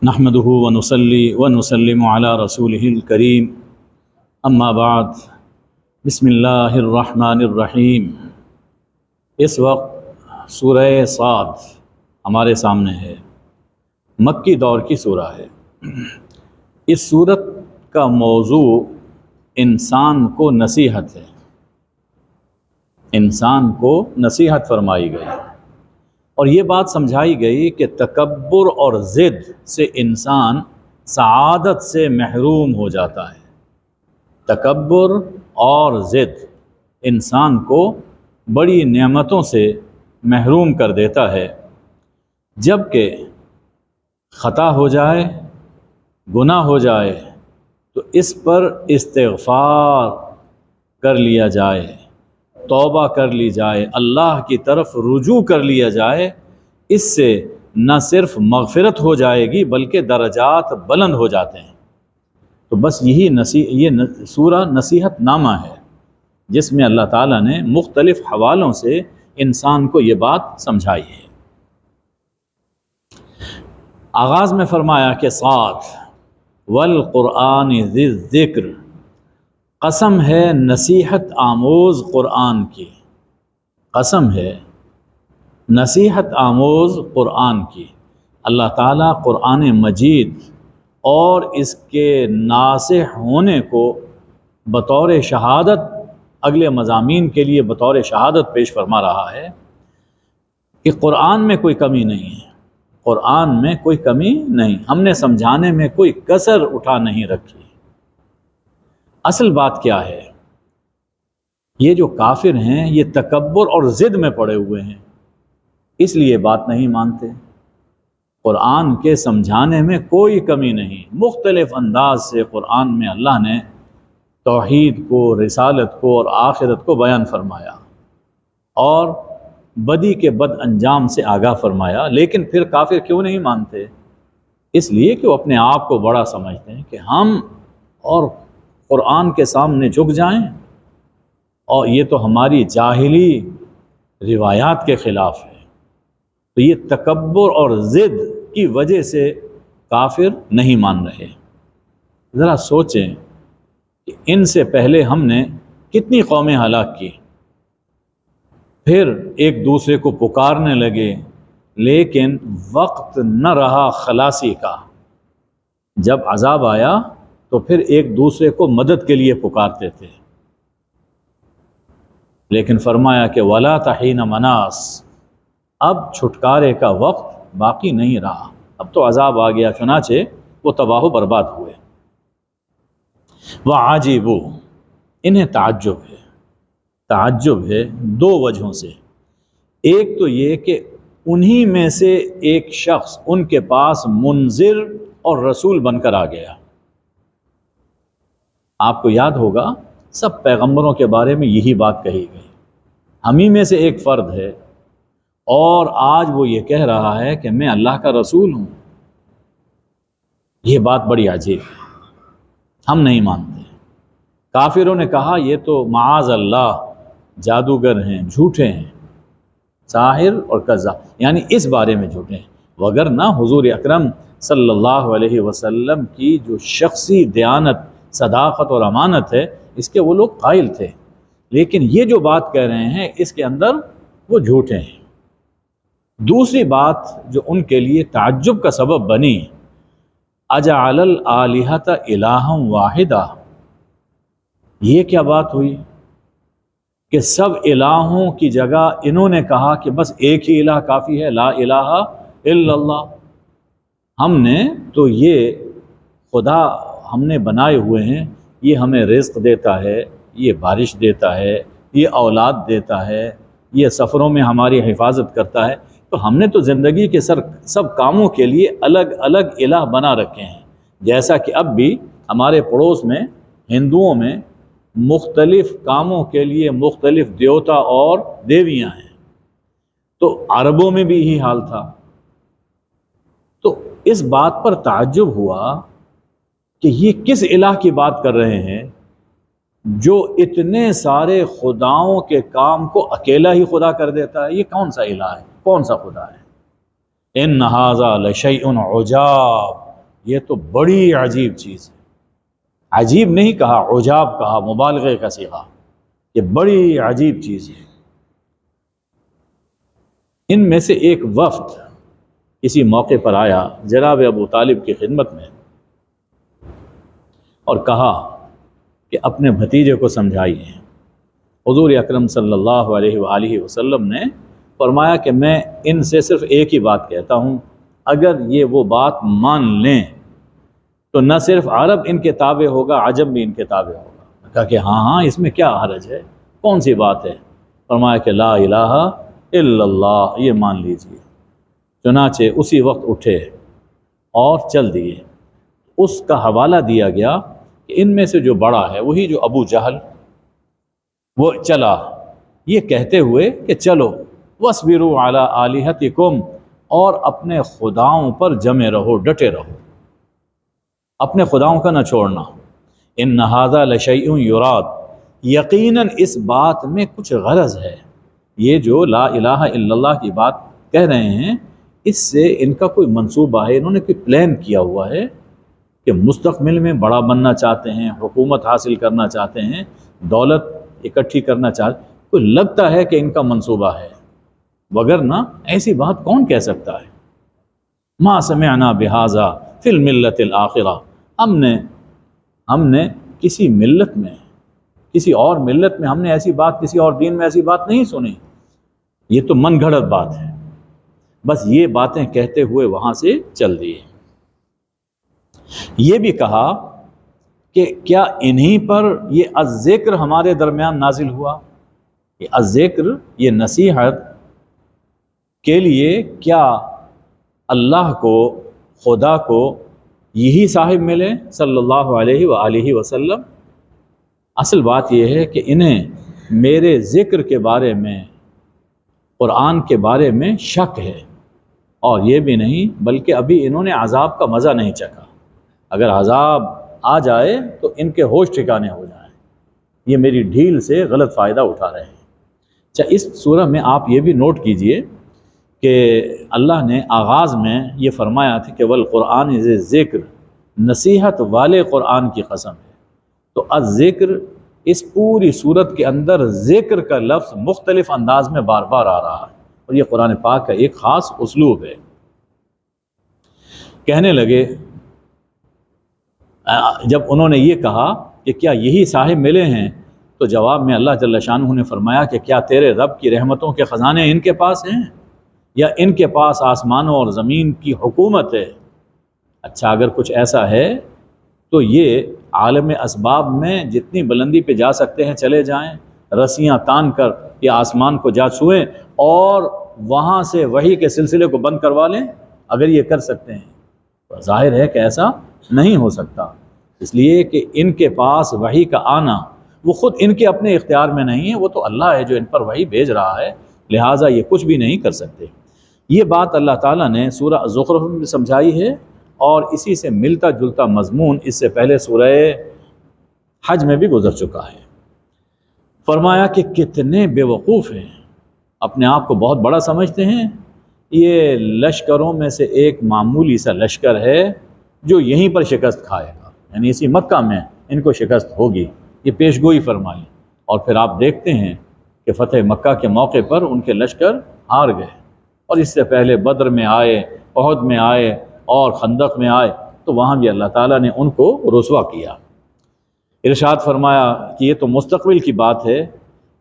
نحمده ونصلي ونسلم على رسوله الكريم اما بعد بسم اللہ الرحمن الرحیم۔ اس وقت سورہ صاد ہمارے سامنے ہے، مکی دور کی سورہ ہے۔ اس سورت کا موضوع انسان کو نصیحت ہے، انسان کو نصیحت فرمائی گئی اور یہ بات سمجھائی گئی کہ تکبر اور ضد سے انسان سعادت سے محروم ہو جاتا ہے۔ تکبر اور ضد انسان کو بڑی نعمتوں سے محروم کر دیتا ہے، جبکہ خطا ہو جائے، گناہ ہو جائے تو اس پر استغفار کر لیا جائے، توبہ کر لی جائے، اللہ کی طرف رجوع کر لیا جائے، اس سے نہ صرف مغفرت ہو جائے گی بلکہ درجات بلند ہو جاتے ہیں۔ تو بس یہ سورہ نصیحت نامہ ہے، جس میں اللہ تعالیٰ نے مختلف حوالوں سے انسان کو یہ بات سمجھائی ہے۔ آغاز میں فرمایا کہ صاد والقرآن ذی الذکر، قسم ہے نصیحت آموز قرآن کی، قسم ہے نصیحت آموز قرآن کی۔ اللہ تعالیٰ قرآن مجید اور اس کے ناصح ہونے کو بطور شہادت اگلے مضامین کے لیے بطور شہادت پیش فرما رہا ہے کہ قرآن میں کوئی کمی نہیں ہے، قرآن میں کوئی کمی نہیں، ہم نے سمجھانے میں کوئی کسر اٹھا نہیں رکھی۔ اصل بات کیا ہے؟ یہ جو کافر ہیں یہ تکبر اور ضد میں پڑے ہوئے ہیں، اس لیے بات نہیں مانتے۔ قرآن کے سمجھانے میں کوئی کمی نہیں، مختلف انداز سے قرآن میں اللہ نے توحید کو، رسالت کو اور آخرت کو بیان فرمایا اور بدی کے بد انجام سے آگاہ فرمایا، لیکن پھر کافر کیوں نہیں مانتے؟ اس لیے کہ وہ اپنے آپ کو بڑا سمجھتے ہیں کہ ہم اور قرآن کے سامنے جھک جائیں، اور یہ تو ہماری جاہلی روایات کے خلاف ہے۔ تو یہ تکبر اور ضد کی وجہ سے کافر نہیں مان رہے۔ ذرا سوچیں کہ ان سے پہلے ہم نے کتنی قومیں ہلاک کی، پھر ایک دوسرے کو پکارنے لگے، لیکن وقت نہ رہا خلاصی کا۔ جب عذاب آیا تو پھر ایک دوسرے کو مدد کے لیے پکارتے تھے، لیکن فرمایا کہ وَلَا تَحِينَ مَنَاص، اب چھٹکارے کا وقت باقی نہیں رہا، اب تو عذاب آ گیا، چنانچہ وہ تباہ و برباد ہوئے۔ وَعَجِبُوا، انہیں تعجب ہے دو وجہوں سے۔ ایک تو یہ کہ انہی میں سے ایک شخص ان کے پاس منذر اور رسول بن کر آ گیا۔ آپ کو یاد ہوگا سب پیغمبروں کے بارے میں یہی بات کہی گئی، ہم ہی میں سے ایک فرد ہے اور آج وہ یہ کہہ رہا ہے کہ میں اللہ کا رسول ہوں۔ یہ بات بڑی عجیب ہے، ہم نہیں مانتے۔ کافروں نے کہا یہ تو معاذ اللہ جادوگر ہیں، جھوٹے ہیں، ساحر اور کذاب، یعنی اس بارے میں جھوٹے ہیں، وگرنہ حضور اکرم صلی اللہ علیہ وسلم کی جو شخصی دیانت، صداقت اور امانت ہے، اس کے وہ لوگ قائل تھے، لیکن یہ جو بات کہہ رہے ہیں اس کے اندر وہ جھوٹے ہیں۔ دوسری بات جو ان کے لیے تعجب کا سبب بنی، اجعل الآلہۃ الہا واحدا، یہ کیا بات ہوئی کہ سب الہوں کی جگہ انہوں نے کہا کہ بس ایک ہی الہ کافی ہے، لا الہ الا اللہ۔ ہم نے تو یہ خدا ہم نے بنائے ہوئے ہیں، یہ ہمیں رزق دیتا ہے، یہ بارش دیتا ہے، یہ اولاد دیتا ہے، یہ سفروں میں ہماری حفاظت کرتا ہے، تو ہم نے تو زندگی کے سب کاموں کے لیے الگ الگ الہ بنا رکھے ہیں۔ جیسا کہ اب بھی ہمارے پڑوس میں ہندوؤں میں مختلف کاموں کے لیے مختلف دیوتا اور دیویاں ہیں، تو عربوں میں بھی یہی حال تھا۔ تو اس بات پر تعجب ہوا کہ یہ کس الہ کی بات کر رہے ہیں جو اتنے سارے خداؤں کے کام کو اکیلا ہی خدا کر دیتا ہے؟ یہ کون سا الہ ہے، کون سا خدا ہے؟ ان ھذا لشیء عجاب، یہ تو بڑی عجیب چیز ہے. عجیب نہیں کہا، عجاب کہا، مبالغے کا صیغہ. یہ بڑی عجیب چیز ہے. ان میں سے ایک وفد کسی موقع پر آیا جناب ابو طالب کی خدمت میں اور کہا کہ اپنے بھتیجے کو سمجھائیے. حضور اکرم صلی اللہ علیہ وآلہ وسلم نے فرمایا کہ میں ان سے صرف ایک ہی بات کہتا ہوں، اگر یہ وہ بات مان لیں تو نہ صرف عرب ان کے تابع ہوگا، عجم بھی ان کے تابع ہوگا. کہا کہ ہاں اس میں کیا حرج ہے، کون سی بات ہے؟ فرمایا کہ لا الہ الا اللہ، یہ مان لیجئے. چنانچہ اسی وقت اٹھے اور چل دیے. اس کا حوالہ دیا گیا کہ ان میں سے جو بڑا ہے وہی جو ابو جہل، وہ چلا یہ کہتے ہوئے کہ چلو وَاصْبِرُوا عَلَىٰ آلِهَتِكُمْ، اور اپنے خداؤں پر جمے رہو، ڈٹے رہو، اپنے خداؤں کا نہ چھوڑنا. ان هذا لشیء یراد، یقیناً اس بات میں کچھ غرض ہے. یہ جو لا الہ الا اللہ کی بات کہہ رہے ہیں اس سے ان کا کوئی منصوبہ ہے، انہوں نے کوئی پلان کیا ہوا ہے کہ مستقبل میں بڑا بننا چاہتے ہیں، حکومت حاصل کرنا چاہتے ہیں، دولت اکٹھی کرنا چاہتے ہیں. کوئی لگتا ہے کہ ان کا منصوبہ ہے، وگرنہ ایسی بات کون کہہ سکتا ہے؟ ما سمعنا بہذا فی الملت الآخرہ، ہم نے کسی ملت میں، کسی اور ملت میں ہم نے ایسی بات، کسی اور دین میں ایسی بات نہیں سنی. یہ تو من گھڑت بات ہے. بس یہ باتیں کہتے ہوئے وہاں سے چل دیے. یہ بھی کہا کہ کیا انہی پر یہ الذکر ہمارے درمیان نازل ہوا؟ یہ الذکر، یہ نصیحت کے لیے کیا اللہ کو، خدا کو یہی صاحب ملے صلی اللہ علیہ وآلہ وسلم؟ اصل بات یہ ہے کہ انہیں میرے ذکر کے بارے میں، قرآن کے بارے میں شک ہے. اور یہ بھی نہیں بلکہ ابھی انہوں نے عذاب کا مزہ نہیں چکھا. اگر عذاب آ جائے تو ان کے ہوش ٹھکانے ہو جائیں. یہ میری ڈھیل سے غلط فائدہ اٹھا رہے ہیں. اچھا، اس سورہ میں آپ یہ بھی نوٹ کیجئے کہ اللہ نے آغاز میں یہ فرمایا تھا کہ والقرآن ذی ذکر، نصیحت والے قرآن کی قسم ہے. تو الذکر اس پوری صورت کے اندر ذکر کا لفظ مختلف انداز میں بار بار آ رہا ہے، اور یہ قرآن پاک کا ایک خاص اسلوب ہے. کہنے لگے جب انہوں نے یہ کہا کہ کیا یہی صاحب ملے ہیں، تو جواب میں اللہ جل شانہ نے فرمایا کہ کیا تیرے رب کی رحمتوں کے خزانے ان کے پاس ہیں، یا ان کے پاس آسمانوں اور زمین کی حکومت ہے؟ اچھا، اگر کچھ ایسا ہے تو یہ عالم اسباب میں جتنی بلندی پہ جا سکتے ہیں چلے جائیں، رسیاں تان کر یہ آسمان کو جا چھوئیں اور وہاں سے وحی کے سلسلے کو بند کروا لیں. اگر یہ کر سکتے ہیں تو ظاہر ہے کہ ایسا نہیں ہو سکتا، اس لیے کہ ان کے پاس وحی کا آنا وہ خود ان کے اپنے اختیار میں نہیں ہے، وہ تو اللہ ہے جو ان پر وحی بھیج رہا ہے، لہٰذا یہ کچھ بھی نہیں کر سکتے. یہ بات اللہ تعالیٰ نے سورہ زخرف میں بھی سمجھائی ہے، اور اسی سے ملتا جلتا مضمون اس سے پہلے سورہ حج میں بھی گزر چکا ہے. فرمایا کہ کتنے بے وقوف ہیں، اپنے آپ کو بہت بڑا سمجھتے ہیں. یہ لشکروں میں سے ایک معمولی سا لشکر ہے جو یہیں پر شکست کھائے گا، یعنی اسی مکہ میں ان کو شکست ہوگی. یہ پیش گوئی فرمائی، اور پھر آپ دیکھتے ہیں کہ فتح مکہ کے موقع پر ان کے لشکر ہار گئے، اور اس سے پہلے بدر میں آئے، احد میں آئے اور خندق میں آئے، تو وہاں بھی اللہ تعالیٰ نے ان کو رسوا کیا. ارشاد فرمایا کہ یہ تو مستقبل کی بات ہے،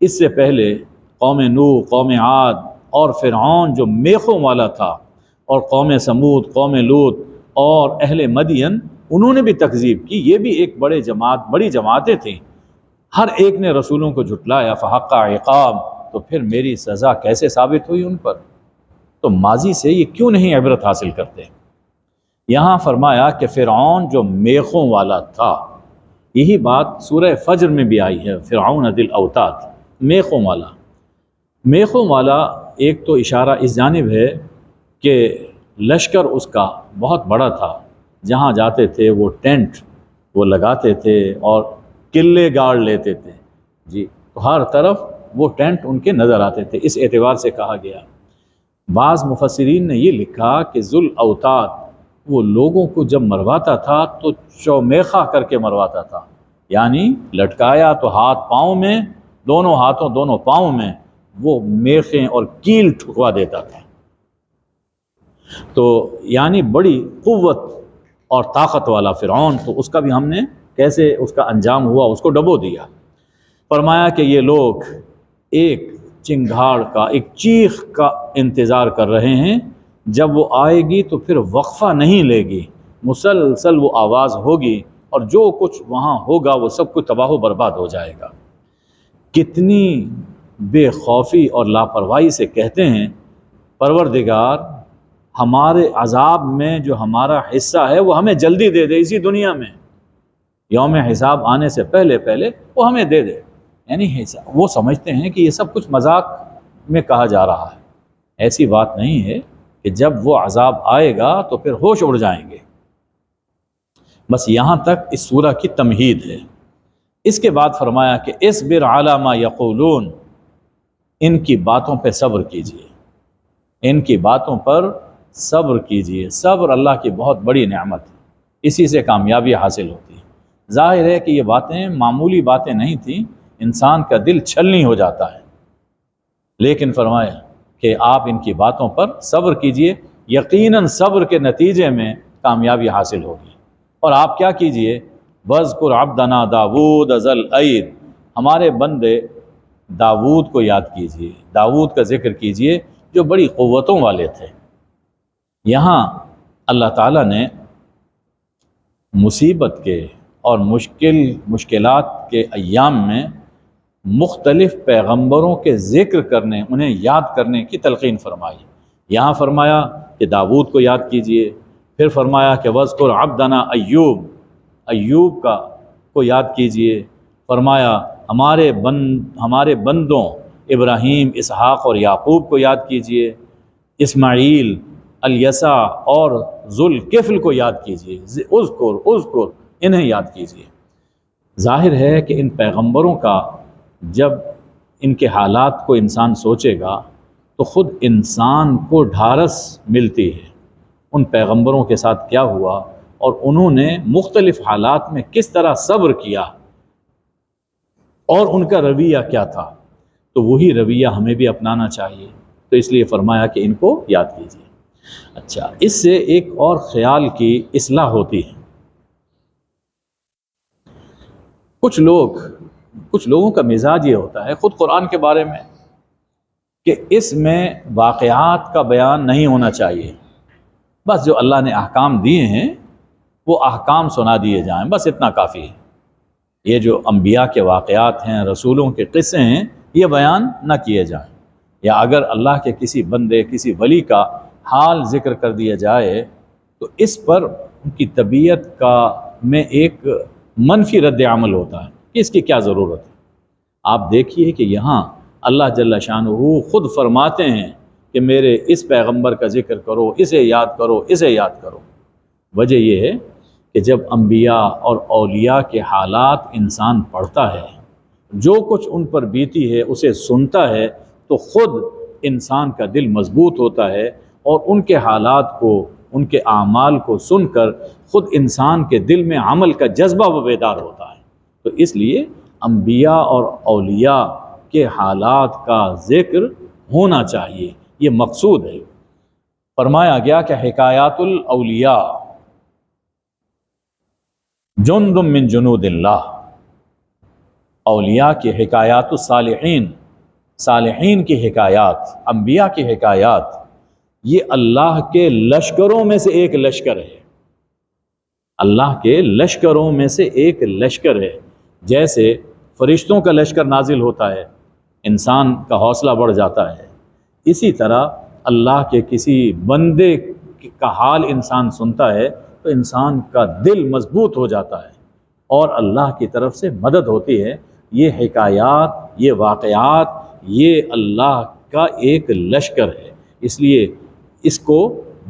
اس سے پہلے قوم نوح، قوم عاد اور فرعون جو میخوں والا تھا، اور قوم سمود، قوم لوط اور اہل مدین، انہوں نے بھی تکذیب کی. یہ بھی ایک بڑی جماعتیں تھیں، ہر ایک نے رسولوں کو جھٹلایا. فحق عقاب، تو پھر میری سزا کیسے ثابت ہوئی ان پر؟ تو ماضی سے یہ کیوں نہیں عبرت حاصل کرتے؟ یہاں فرمایا کہ فرعون جو میخوں والا تھا، یہی بات سورہ فجر میں بھی آئی ہے، فرعون ذی الاوتاد، میخوں والا. میخوں والا ایک تو اشارہ اس جانب ہے کہ لشکر اس کا بہت بڑا تھا، جہاں جاتے تھے وہ ٹینٹ وہ لگاتے تھے اور قلعے گاڑ لیتے تھے. جی، تو ہر طرف وہ ٹینٹ ان کے نظر آتے تھے، اس اعتبار سے کہا گیا. بعض مفسرین نے یہ لکھا کہ ذو الاوتاد وہ لوگوں کو جب مرواتا تھا تو چومیخا کر کے مرواتا تھا، یعنی لٹکایا تو ہاتھ پاؤں میں، دونوں ہاتھوں دونوں پاؤں میں وہ میخیں اور کیل ٹھکوا دیتا تھا۔ تو یعنی بڑی قوت اور طاقت والا فرعون، تو اس کا بھی ہم نے کیسے اس کا انجام ہوا اس کو ڈبو دیا۔ فرمایا کہ یہ لوگ ایک چنگھاڑ کا، ایک چیخ کا انتظار کر رہے ہیں، جب وہ آئے گی تو پھر وقفہ نہیں لے گی، مسلسل وہ آواز ہوگی اور جو کچھ وہاں ہوگا وہ سب کچھ تباہ و برباد ہو جائے گا۔ کتنی بے خوفی اور لاپرواہی سے کہتے ہیں پروردگار ہمارے عذاب میں جو ہمارا حصہ ہے وہ ہمیں جلدی دے دے، اسی دنیا میں یوم حساب آنے سے پہلے پہلے وہ ہمیں دے دے۔ یعنی وہ سمجھتے ہیں کہ یہ سب کچھ مذاق میں کہا جا رہا ہے، ایسی بات نہیں ہے کہ جب وہ عذاب آئے گا تو پھر ہوش اڑ جائیں گے۔ بس یہاں تک اس سورہ کی تمہید ہے۔ اس کے بعد فرمایا کہ اصبر علی ما یقولون، ان کی باتوں پہ صبر کیجیے، ان کی باتوں پر صبر کیجیے۔ صبر اللہ کی بہت بڑی نعمت ہے، اسی سے کامیابی حاصل ہوتی ہے۔ ظاہر ہے کہ یہ باتیں معمولی باتیں نہیں تھیں، انسان کا دل چھلنی ہو جاتا ہے، لیکن فرمایا کہ آپ ان کی باتوں پر صبر کیجئے، یقیناً صبر کے نتیجے میں کامیابی حاصل ہوگی۔ اور آپ کیا کیجئے، وَاذْكُرْ عَبْدَنَا دَاوُودَ ذَا الْأَيْدِ، ہمارے بندے داود کو یاد کیجئے، داود کا ذکر کیجئے جو بڑی قوتوں والے تھے۔ یہاں اللہ تعالیٰ نے مصیبت کے اور مشکلات کے ایام میں مختلف پیغمبروں کے ذکر کرنے، انہیں یاد کرنے کی تلقین فرمائی۔ یہاں فرمایا کہ داود کو یاد کیجئے، پھر فرمایا کہ وَاذْكُرْ عَبْدَنَا ایوب کو یاد کیجئے، فرمایا ہمارے بندوں ابراہیم، اسحاق اور یعقوب کو یاد کیجئے، اسماعیل، الیسع اور ذوالکفل کو یاد کیجئے، اذکر انہیں یاد کیجئے۔ ظاہر ہے کہ ان پیغمبروں کا جب ان کے حالات کو انسان سوچے گا تو خود انسان کو ڈھارس ملتی ہے، ان پیغمبروں کے ساتھ کیا ہوا اور انہوں نے مختلف حالات میں کس طرح صبر کیا اور ان کا رویہ کیا تھا، تو وہی رویہ ہمیں بھی اپنانا چاہیے۔ تو اس لیے فرمایا کہ ان کو یاد کیجیے۔ اچھا، اس سے ایک اور خیال کی اصلاح ہوتی ہے۔ کچھ لوگوں کا مزاج یہ ہوتا ہے خود قرآن کے بارے میں کہ اس میں واقعات کا بیان نہیں ہونا چاہیے، بس جو اللہ نے احکام دیے ہیں وہ احکام سنا دیے جائیں، بس اتنا کافی ہے۔ یہ جو انبیاء کے واقعات ہیں، رسولوں کے قصے ہیں، یہ بیان نہ کیے جائیں، یا اگر اللہ کے کسی بندے، کسی ولی کا حال ذکر کر دیا جائے تو اس پر ان کی طبیعت میں ایک منفی رد عمل ہوتا ہے کہ اس کی کیا ضرورت ہے۔ آپ دیکھیے کہ یہاں اللہ جل شانہ خود فرماتے ہیں کہ میرے اس پیغمبر کا ذکر کرو، اسے یاد کرو، اسے یاد کرو۔ وجہ یہ ہے کہ جب انبیاء اور اولیاء کے حالات انسان پڑھتا ہے، جو کچھ ان پر بیتی ہے اسے سنتا ہے، تو خود انسان کا دل مضبوط ہوتا ہے اور ان کے حالات کو، ان کے اعمال کو سن کر خود انسان کے دل میں عمل کا جذبہ و بیدار ہوتا ہے۔ تو اس لیے انبیاء اور اولیاء کے حالات کا ذکر ہونا چاہیے، یہ مقصود ہے۔ فرمایا گیا کہ حکایات الاولیاء جند من جنود اللہ، اولیاء کی حکایات، صالحین کی حکایات، انبیاء کی حکایات، یہ اللہ کے لشکروں میں سے ایک لشکر ہے، اللہ کے لشکروں میں سے ایک لشکر ہے۔ جیسے فرشتوں کا لشکر نازل ہوتا ہے، انسان کا حوصلہ بڑھ جاتا ہے، اسی طرح اللہ کے کسی بندے کا حال انسان سنتا ہے تو انسان کا دل مضبوط ہو جاتا ہے اور اللہ کی طرف سے مدد ہوتی ہے۔ یہ حکایات، یہ واقعات، یہ اللہ کا ایک لشکر ہے، اس لیے اس کو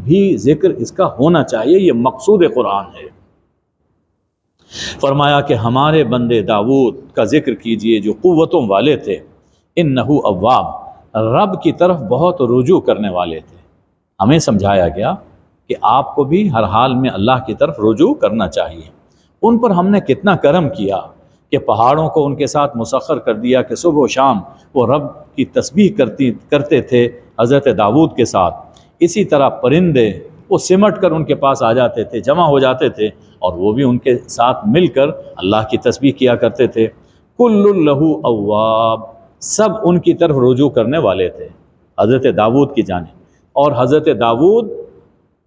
بھی ذکر اس کا ہونا چاہیے، یہ مقصود قرآن ہے۔ فرمایا کہ ہمارے بندے داود کا ذکر کیجئے جو قوتوں والے تھے، انہو اواب، رب کی طرف بہت رجوع کرنے والے تھے۔ ہمیں سمجھایا گیا کہ آپ کو بھی ہر حال میں اللہ کی طرف رجوع کرنا چاہیے۔ ان پر ہم نے کتنا کرم کیا کہ پہاڑوں کو ان کے ساتھ مسخر کر دیا کہ صبح و شام وہ رب کی تسبیح کرتے تھے حضرت داؤد کے ساتھ۔ اسی طرح پرندے وہ سمٹ کر ان کے پاس آ جاتے تھے، جمع ہو جاتے تھے، اور وہ بھی ان کے ساتھ مل کر اللہ کی تسبیح کیا کرتے تھے۔ کل لہ اواب، سب ان کی طرف رجوع کرنے والے تھے حضرت داؤد کی جانب، اور حضرت داؤد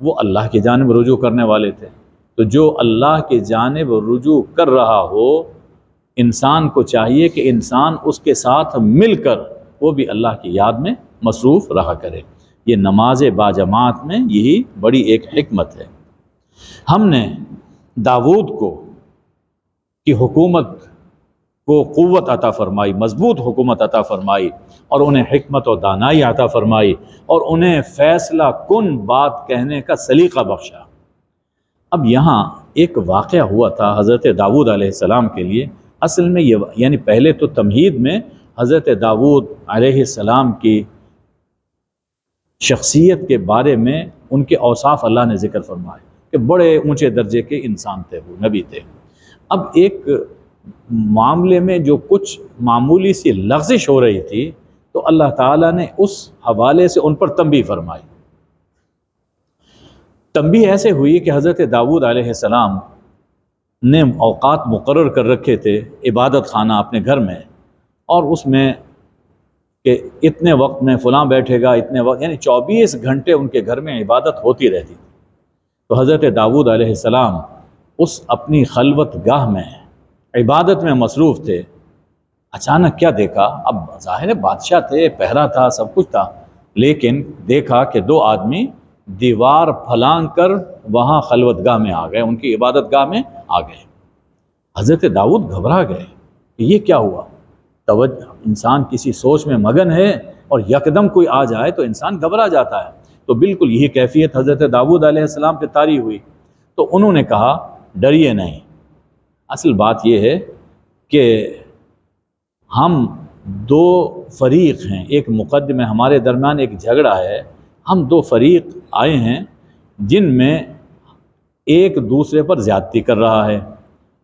وہ اللہ کی جانب رجوع کرنے والے تھے۔ تو جو اللہ کی جانب رجوع کر رہا ہو، انسان کو چاہیے کہ انسان اس کے ساتھ مل کر وہ بھی اللہ کی یاد میں مصروف رہا کرے۔ یہ نماز باجماعت میں یہی بڑی ایک حکمت ہے۔ ہم نے داؤد کی حکومت کو قوت عطا فرمائی، مضبوط حکومت عطا فرمائی، اور انہیں حکمت و دانائی عطا فرمائی، اور انہیں فیصلہ کن بات کہنے کا سلیقہ بخشا۔ اب یہاں ایک واقعہ ہوا تھا حضرت داؤد علیہ السلام کے لیے۔ اصل میں یہ یعنی پہلے تو تمہید میں حضرت داؤد علیہ السلام کی شخصیت کے بارے میں ان کے اوصاف اللہ نے ذکر فرمائے کہ بڑے اونچے درجے کے انسان تھے، وہ نبی تھے۔ اب ایک معاملے میں جو کچھ معمولی سی لغزش ہو رہی تھی، تو اللہ تعالیٰ نے اس حوالے سے ان پر تنبیہ فرمائی۔ تنبیہ ایسے ہوئی کہ حضرت داؤد علیہ السلام نے اوقات مقرر کر رکھے تھے عبادت خانہ اپنے گھر میں، اور اس میں کہ اتنے وقت میں فلاں بیٹھے گا، اتنے وقت، یعنی 24 گھنٹے ان کے گھر میں عبادت ہوتی رہتی تھی۔ تو حضرت داؤد علیہ السلام اس اپنی خلوت گاہ میں عبادت میں مصروف تھے۔ اچانک کیا دیکھا؟ اب ظاہر بادشاہ تھے، پہرا تھا، سب کچھ تھا، لیکن دیکھا کہ دو آدمی دیوار پھلانگ کر وہاں خلوت گاہ میں آ گئے، ان کی عبادت گاہ میں آ گئے۔ حضرت داؤد گھبرا گئے کہ یہ کیا ہوا؟ توجہ، انسان کسی سوچ میں مگن ہے اور یکدم کوئی آ جائے تو انسان گھبرا جاتا ہے۔ تو بالکل یہی کیفیت حضرت داؤد علیہ السلام پہ طاری ہوئی۔ تو انہوں نے کہا ڈریے نہیں، اصل بات یہ ہے کہ ہم دو فریق ہیں، ایک مقدمے، ہمارے درمیان ایک جھگڑا ہے، ہم دو فریق آئے ہیں جن میں ایک دوسرے پر زیادتی کر رہا ہے۔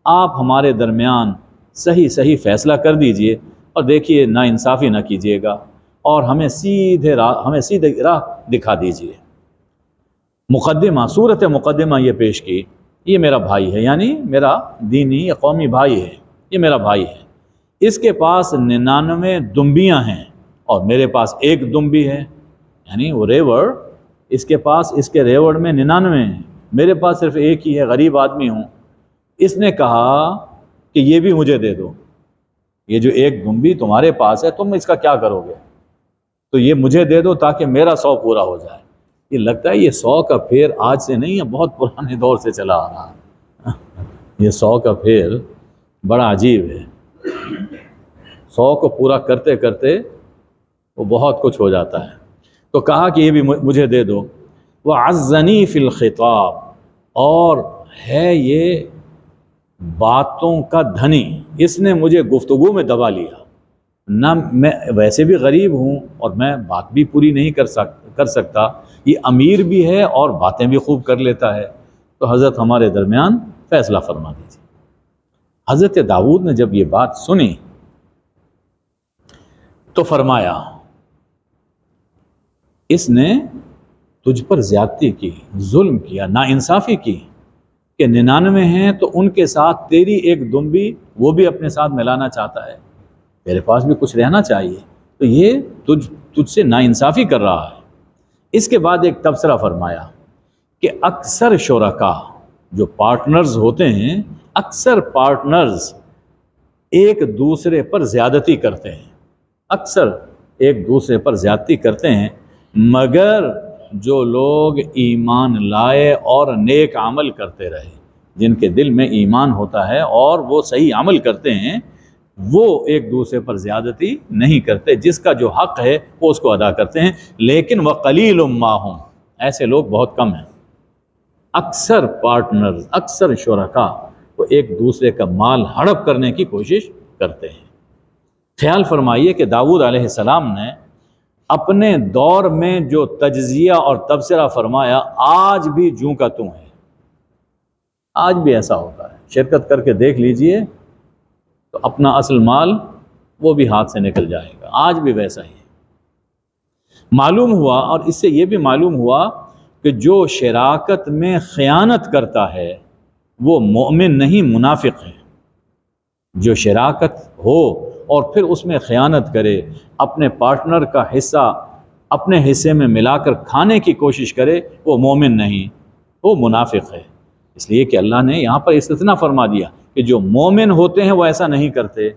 آپ ہمارے درمیان صحیح فیصلہ کر دیجئے، اور دیکھیے نا انصافی نہ کیجیے گا، اور ہمیں سیدھی راہ دکھا دیجئے۔ صورت مقدمہ یہ پیش کی، یہ میرا بھائی ہے، یعنی میرا دینی یا قومی بھائی ہے، یہ میرا بھائی ہے، اس کے پاس 99 دمبیاں ہیں اور میرے پاس ایک دمبی ہے، یعنی وہ ریوڑ، اس کے پاس اس کے ریوڑ میں 99 ہیں، میرے پاس صرف ایک ہی ہے، غریب آدمی ہوں۔ اس نے کہا کہ یہ بھی مجھے دے دو، یہ جو ایک دمبی تمہارے پاس ہے تم اس کا کیا کرو گے؟ تو یہ مجھے دے دو تاکہ میرا 100 پورا ہو جائے۔ یہ لگتا ہے یہ 100 کا پھیر آج سے نہیں ہے، بہت پرانے دور سے چلا آ رہا ہے۔ یہ 100 کا پھیر بڑا عجیب ہے، 100 کو پورا کرتے کرتے وہ بہت کچھ ہو جاتا ہے۔ تو کہا کہ یہ بھی مجھے دے دو۔ وَعَزَّنِي فِي الْخِطَابِ، اور ہے یہ باتوں کا دھنی، اس نے مجھے گفتگو میں دبا لیا۔ نہ میں ویسے بھی غریب ہوں اور میں بات بھی پوری نہیں کر سکتا، یہ امیر بھی ہے اور باتیں بھی خوب کر لیتا ہے، تو حضرت ہمارے درمیان فیصلہ فرما دیجیے۔ حضرت داؤد نے جب یہ بات سنی تو فرمایا اس نے تجھ پر زیادتی کی، ظلم کیا، ناانصافی کی کہ 99 ہیں تو ان کے ساتھ تیری ایک دمبی وہ بھی اپنے ساتھ ملانا چاہتا ہے، میرے پاس بھی کچھ رہنا چاہیے، تو یہ تجھ سے ناانصافی کر رہا ہے۔ اس کے بعد ایک تبصرہ فرمایا کہ اکثر شرکاء جو پارٹنرز ہوتے ہیں، اکثر پارٹنرز ایک دوسرے پر زیادتی کرتے ہیں، اکثر ایک دوسرے پر زیادتی کرتے ہیں، مگر جو لوگ ایمان لائے اور نیک عمل کرتے رہے، جن کے دل میں ایمان ہوتا ہے اور وہ صحیح عمل کرتے ہیں، وہ ایک دوسرے پر زیادتی نہیں کرتے، جس کا جو حق ہے وہ اس کو ادا کرتے ہیں۔ لیکن وَقَلِيلٌ مَّا هُمْ، ایسے لوگ بہت کم ہیں۔ اکثر پارٹنرز، اکثر شرکاء وہ ایک دوسرے کا مال ہڑپ کرنے کی کوشش کرتے ہیں۔ خیال فرمائیے کہ داؤد علیہ السلام نے اپنے دور میں جو تجزیہ اور تبصرہ فرمایا آج بھی جوں کا توں ہے، آج بھی ایسا ہوتا ہے، شرکت کر کے دیکھ لیجئے تو اپنا اصل مال وہ بھی ہاتھ سے نکل جائے گا، آج بھی ویسا ہی ہے۔ معلوم ہوا، اور اس سے یہ بھی معلوم ہوا کہ جو شراکت میں خیانت کرتا ہے وہ مومن نہیں منافق ہے۔ جو شراکت ہو اور پھر اس میں خیانت کرے، اپنے پارٹنر کا حصہ اپنے حصے میں ملا کر کھانے کی کوشش کرے، وہ مومن نہیں، وہ منافق ہے۔ اس لیے کہ اللہ نے یہاں پر استثناء فرما دیا کہ جو مومن ہوتے ہیں وہ ایسا نہیں کرتے،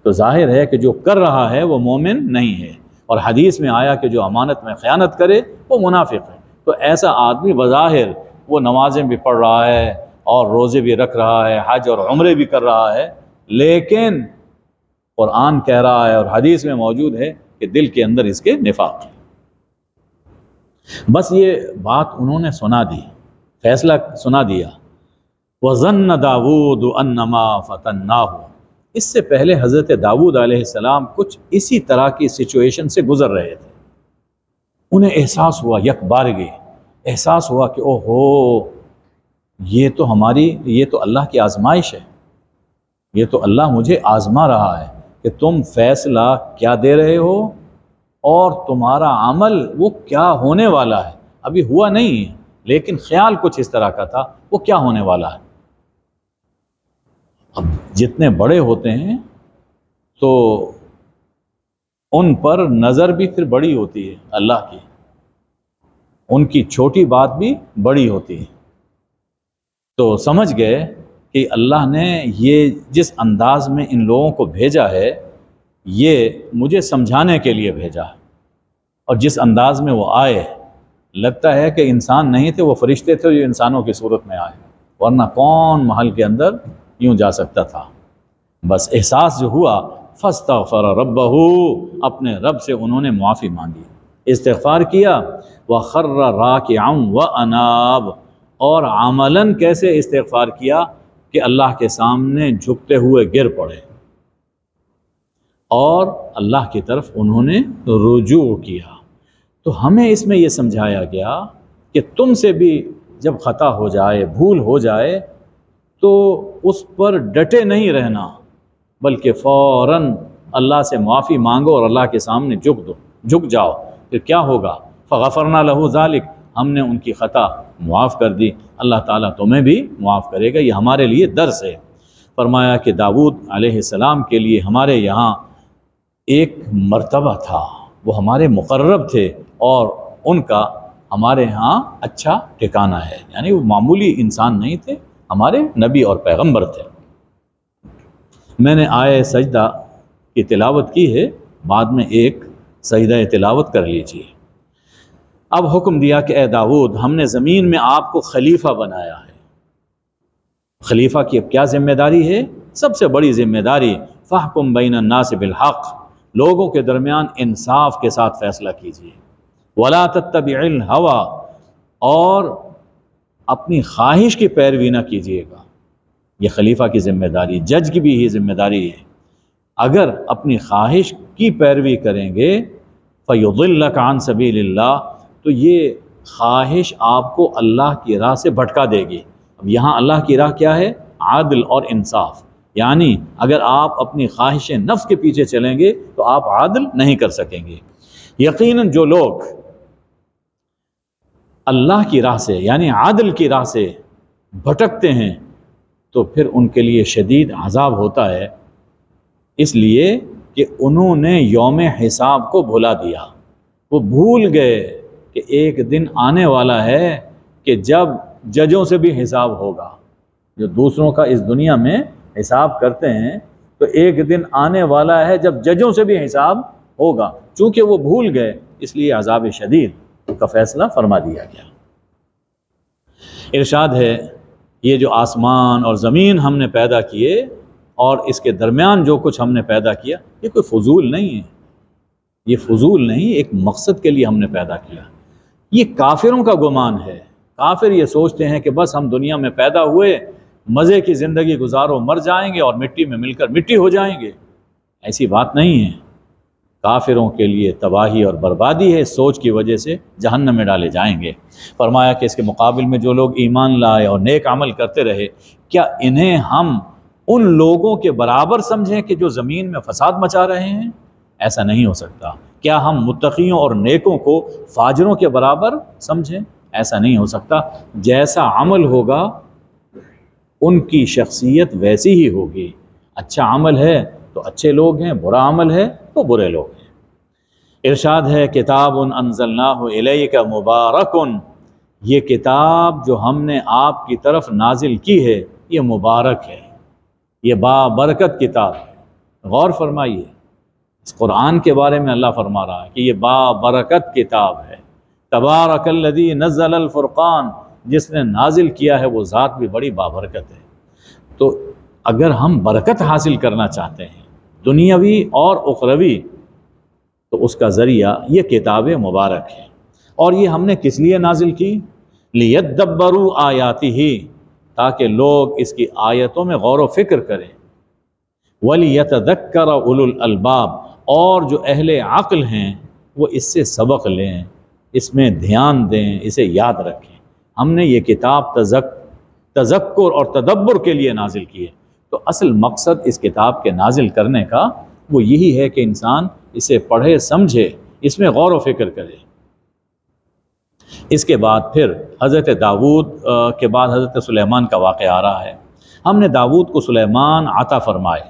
تو ظاہر ہے کہ جو کر رہا ہے وہ مومن نہیں ہے۔ اور حدیث میں آیا کہ جو امانت میں خیانت کرے وہ منافق ہے۔ تو ایسا آدمی بظاہر وہ نمازیں بھی پڑھ رہا ہے اور روزے بھی رکھ رہا ہے، حج اور عمرے بھی کر رہا ہے، لیکن قرآن کہہ رہا ہے اور حدیث میں موجود ہے کہ دل کے اندر اس کے نفاق ہے۔ بس یہ بات انہوں نے سنا دی، فیصلہ سنا دیا۔ وَظَنَّ دَاوُودُ أَنَّمَا فَتَنَّاهُ، اس سے پہلے حضرت داؤد علیہ السلام کچھ اسی طرح کی سچویشن سے گزر رہے تھے۔ انہیں احساس ہوا، یک بارگی احساس ہوا کہ او ہو، یہ تو اللہ کی آزمائش ہے، یہ تو اللہ مجھے آزما رہا ہے کہ تم فیصلہ کیا دے رہے ہو اور تمہارا عمل وہ کیا ہونے والا ہے۔ ابھی ہوا نہیں ہے لیکن خیال کچھ اس طرح کا تھا، وہ کیا ہونے والا ہے۔ اب جتنے بڑے ہوتے ہیں تو ان پر نظر بھی پھر بڑی ہوتی ہے اللہ کی، ان کی چھوٹی بات بھی بڑی ہوتی ہے۔ تو سمجھ گئے کہ اللہ نے یہ جس انداز میں ان لوگوں کو بھیجا ہے یہ مجھے سمجھانے کے لیے بھیجا ہے، اور جس انداز میں وہ آئے لگتا ہے کہ انسان نہیں تھے، وہ فرشتے تھے جو انسانوں کی صورت میں آئے، ورنہ کون محل کے اندر یوں جا سکتا تھا۔ بس احساس جو ہوا، فاستغفر ربہ، اپنے رب سے انہوں نے معافی مانگی، استغفار کیا، وخر راکعا واناب، اور عملاً کیسے استغفار کیا کہ اللہ کے سامنے جھکتے ہوئے گر پڑے اور اللہ کی طرف انہوں نے رجوع کیا۔ تو ہمیں اس میں یہ سمجھایا گیا کہ تم سے بھی جب خطا ہو جائے، بھول ہو جائے، تو اس پر ڈٹے نہیں رہنا، بلکہ فوراً اللہ سے معافی مانگو اور اللہ کے سامنے جھک جاؤ۔ پھر کیا ہوگا؟ فغفرنا لہ ذالک، ہم نے ان کی خطا معاف کر دی، اللہ تعالیٰ تمہیں بھی معاف کرے گا۔ یہ ہمارے لیے درس ہے۔ فرمایا کہ داؤد علیہ السلام کے لیے ہمارے یہاں ایک مرتبہ تھا، وہ ہمارے مقرب تھے اور ان کا ہمارے ہاں اچھا ٹھکانہ ہے، یعنی وہ معمولی انسان نہیں تھے، ہمارے نبی اور پیغمبر تھے۔ میں نے آیہ سجدہ کی تلاوت کی ہے، بعد میں ایک سجدہ تلاوت کر لیجیے۔ اب حکم دیا کہ اے داؤد، ہم نے زمین میں آپ کو خلیفہ بنایا ہے۔ خلیفہ کی اب کیا ذمہ داری ہے؟ سب سے بڑی ذمہ داری، فاحکم بین الناس بالحق، لوگوں کے درمیان انصاف کے ساتھ فیصلہ کیجیے۔ ولا تتبع الہوی، اور اپنی خواہش کی پیروی نہ کیجیے گا۔ یہ خلیفہ کی ذمہ داری، جج کی بھی یہ ذمہ داری ہے۔ اگر اپنی خواہش کی پیروی کریں گے فیضلک عن سبیل اللہ، تو یہ خواہش آپ کو اللہ کی راہ سے بھٹکا دے گی۔ اب یہاں اللہ کی راہ کیا ہے؟ عدل اور انصاف، یعنی اگر آپ اپنی خواہش نفس کے پیچھے چلیں گے تو آپ عدل نہیں کر سکیں گے۔ یقیناً جو لوگ اللہ کی راہ سے یعنی عدل کی راہ سے بھٹکتے ہیں تو پھر ان کے لیے شدید عذاب ہوتا ہے، اس لیے کہ انہوں نے یوم حساب کو بھلا دیا۔ وہ بھول گئے کہ ایک دن آنے والا ہے کہ جب ججوں سے بھی حساب ہوگا۔ جو دوسروں کا اس دنیا میں حساب کرتے ہیں تو ایک دن آنے والا ہے جب ججوں سے بھی حساب ہوگا، چونکہ وہ بھول گئے اس لیے عذاب شدید کا فیصلہ فرما دیا گیا۔ ارشاد ہے، یہ جو آسمان اور زمین ہم نے پیدا کیے اور اس کے درمیان جو کچھ ہم نے پیدا کیا، یہ کوئی فضول نہیں ہے، یہ فضول نہیں، ایک مقصد کے لیے ہم نے پیدا کیا۔ یہ کافروں کا گمان ہے، کافر یہ سوچتے ہیں کہ بس ہم دنیا میں پیدا ہوئے، مزے کی زندگی گزارو، مر جائیں گے اور مٹی میں مل کر مٹی ہو جائیں گے۔ ایسی بات نہیں ہے۔ کافروں کے لیے تباہی اور بربادی ہے، اس سوچ کی وجہ سے جہنم میں ڈالے جائیں گے۔ فرمایا کہ اس کے مقابل میں جو لوگ ایمان لائے اور نیک عمل کرتے رہے، کیا انہیں ہم ان لوگوں کے برابر سمجھیں کہ جو زمین میں فساد مچا رہے ہیں؟ ایسا نہیں ہو سکتا۔ کیا ہم متقیوں اور نیکوں کو فاجروں کے برابر سمجھیں؟ ایسا نہیں ہو سکتا۔ جیسا عمل ہوگا ان کی شخصیت ویسی ہی ہوگی۔ اچھا عمل ہے تو اچھے لوگ ہیں، برا عمل ہے تو برے لوگ ہیں۔ ارشاد ہے کتاب انزلناہ الیک مبارک، یہ کتاب جو ہم نے آپ کی طرف نازل کی ہے یہ مبارک ہے، یہ بابرکت کتاب ہے۔ غور فرمائیے، اس قرآن کے بارے میں اللہ فرما رہا ہے کہ یہ بابرکت کتاب ہے۔ تبارک الذی نزل الفرقان، جس نے نازل کیا ہے وہ ذات بھی بڑی بابرکت ہے۔ تو اگر ہم برکت حاصل کرنا چاہتے ہیں دنیاوی اور اخروی، تو اس کا ذریعہ یہ کتاب مبارک ہے۔ اور یہ ہم نے کس لیے نازل کی؟ لیدبروا آیاتہ، تاکہ لوگ اس کی آیتوں میں غور و فکر کریں۔ ولیتذکر اولو الالباب، اور جو اہل عقل ہیں وہ اس سے سبق لیں، اس میں دھیان دیں، اسے یاد رکھیں۔ ہم نے یہ کتاب تذکر اور تدبر کے لیے نازل کی ہے۔ تو اصل مقصد اس کتاب کے نازل کرنے کا وہ یہی ہے کہ انسان اسے پڑھے، سمجھے، اس میں غور و فکر کرے۔ اس کے بعد پھر حضرت داؤد کے بعد حضرت سلیمان کا واقعہ آ رہا ہے۔ ہم نے داؤد کو سلیمان عطا فرمائے۔